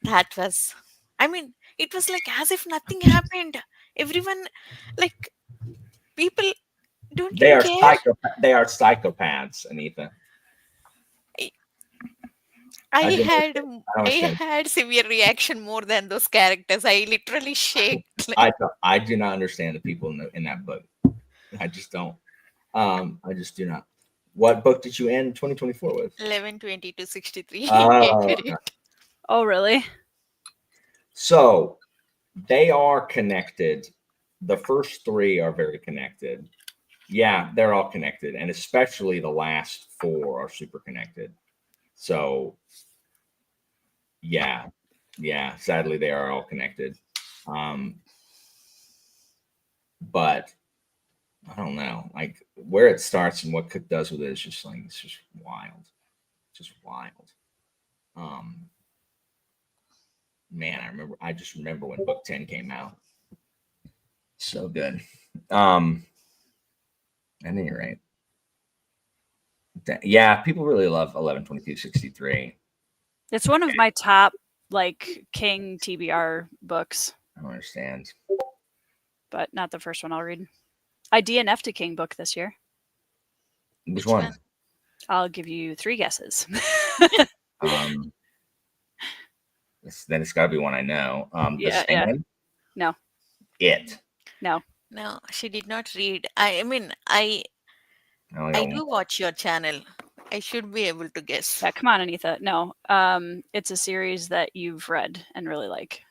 That was, I mean, it was like as if nothing happened. Everyone, like, people, don't They you are care? they are psychopaths, Anita. I I don't had understand. I don't I understand. had severe reaction more than those characters. I literally shaked. I do not understand the people in that book. I just don't. I just do not. What book did you end 2024 with? 11:20 to 63. Oh, Hated okay. it. Oh, really? So they are connected. The first 3 are very connected. Yeah, they're all connected, and especially the last 4 are super connected. So yeah, sadly they are all connected. But I don't know, like where it starts and what Cook does with it is just like it's just wild. Just wild. Man, I just remember when book 10 came out. So good. At any rate. Yeah, people really love 11/22/63. It's one of my top like King TBR books, I don't understand. but not the first one I'll read. I DNF'd a King book this year. Which Which one? one? I'll give you 3 guesses. Then it's got to be one I know. The Yeah. Stand? No. It. No. No, she did not read. I mean, I Oh, do watch your channel. I should be able to guess. Yeah, come on, Anita. No. It's a series that you've read and really like.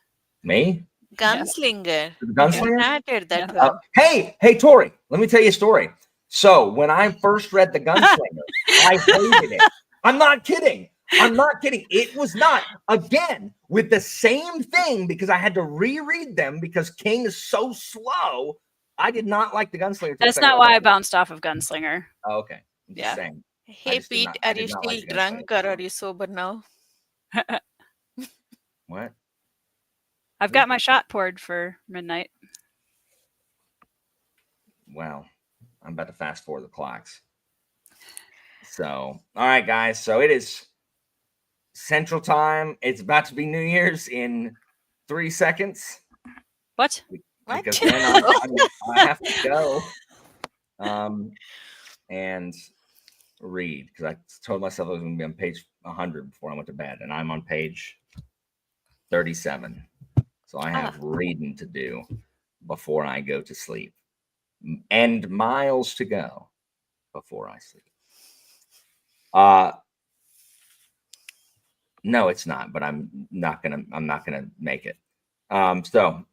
Me? Gunslinger. The You Gunslinger? started that Yeah. one. Hey, Tori, let me tell you a story. So when I first read The Gunslinger, I hated it. I'm not kidding. It was not, again, with the same thing, because I had to reread them because King is so slow. I did not like The Gunslinger. That's not why I bounced off of Gunslinger. Oh, okay. I'm just Yeah. saying. Hey just did Pete, not- are I did you not still like the drunk or are you sober now? What? I've got my shot poured for midnight. Well, I'm about to fast forward the clocks. So, all right, guys. So it is Central Time. It's about to be New Year's in 3 seconds. What? What? Because then I have to go and read, because I told myself I was going to be on page 100 before I went to bed, and I'm on page 37. So I have reading to do before I go to sleep, and miles to go before I sleep. No, it's not, but I'm not gonna make it. So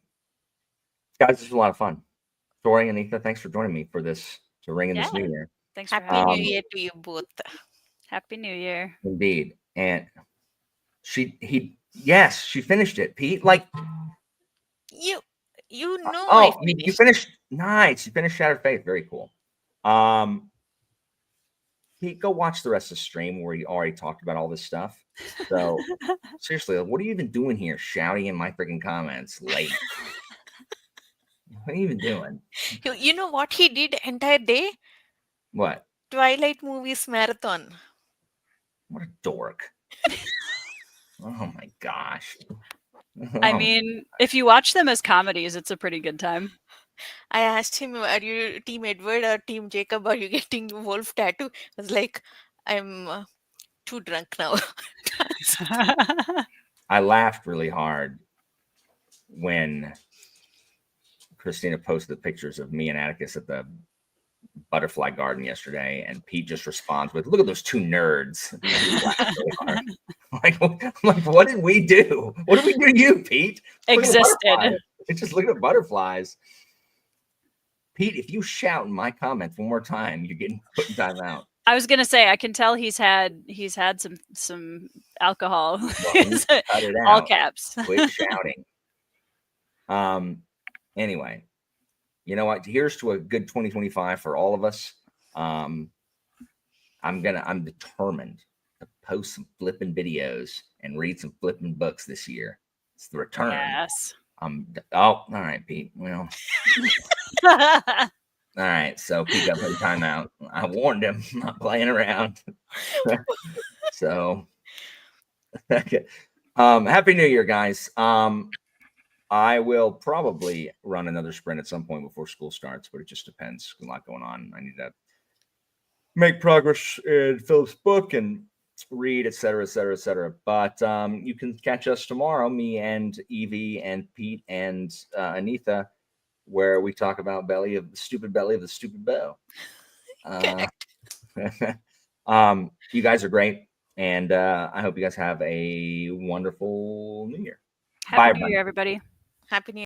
guys, this was a lot of fun. Tori and Anita, thanks for joining me for this to ring in this new year. Thanks for Happy having New me. Year to you both. Happy New Year. Indeed. And she finished it, Pete. Like, You know I oh, you finished. finished. Nice. You finished Shattered Faith. Very cool. Pete, go watch the rest of the stream where he already talked about all this stuff. So seriously, what are you even doing here shouting in my freaking comments late? What are you even doing? You know what he did entire day? What? Twilight movies marathon. What a dork. Oh my gosh. I Oh, mean, if you watch them as comedies, it's a pretty good time. I asked him, "Are you Team Edward or Team Jacob? Are you getting wolf tattoo?" I was like, "I'm too drunk now. I laughed really hard when Christina posted pictures of me and Atticus at the butterfly garden yesterday, and Pete just responds with, "Look at those two nerds." He laughed really hard. Like, what did we do? What did we do to you, Pete? Existed. It's just looking at butterflies. Pete, if you shout in my comments one more time, you're getting put in timeout. I was gonna say, I can tell he's had some alcohol. Well, cut it All out. caps. Quit shouting. Anyway, you know what? Here's to a good 2025 for all of us. I'm determined to post some flipping videos and read some flipping books this year. It's the return. Yes. All right, Pete. Well, all right. So Pete got put in timeout. I warned him, I'm not playing around. So, okay. Happy New Year, guys. I will probably run another sprint at some point before school starts, but it just depends. A lot going on. I need to make progress in Philip's book and read, et cetera, et cetera, et cetera. But you can catch us tomorrow, me and Evie and Pete and Anitha, where we talk about belly of the stupid bow. You guys are great, and I hope you guys have a wonderful New Year. Happy New Year, everybody. Happy New Year.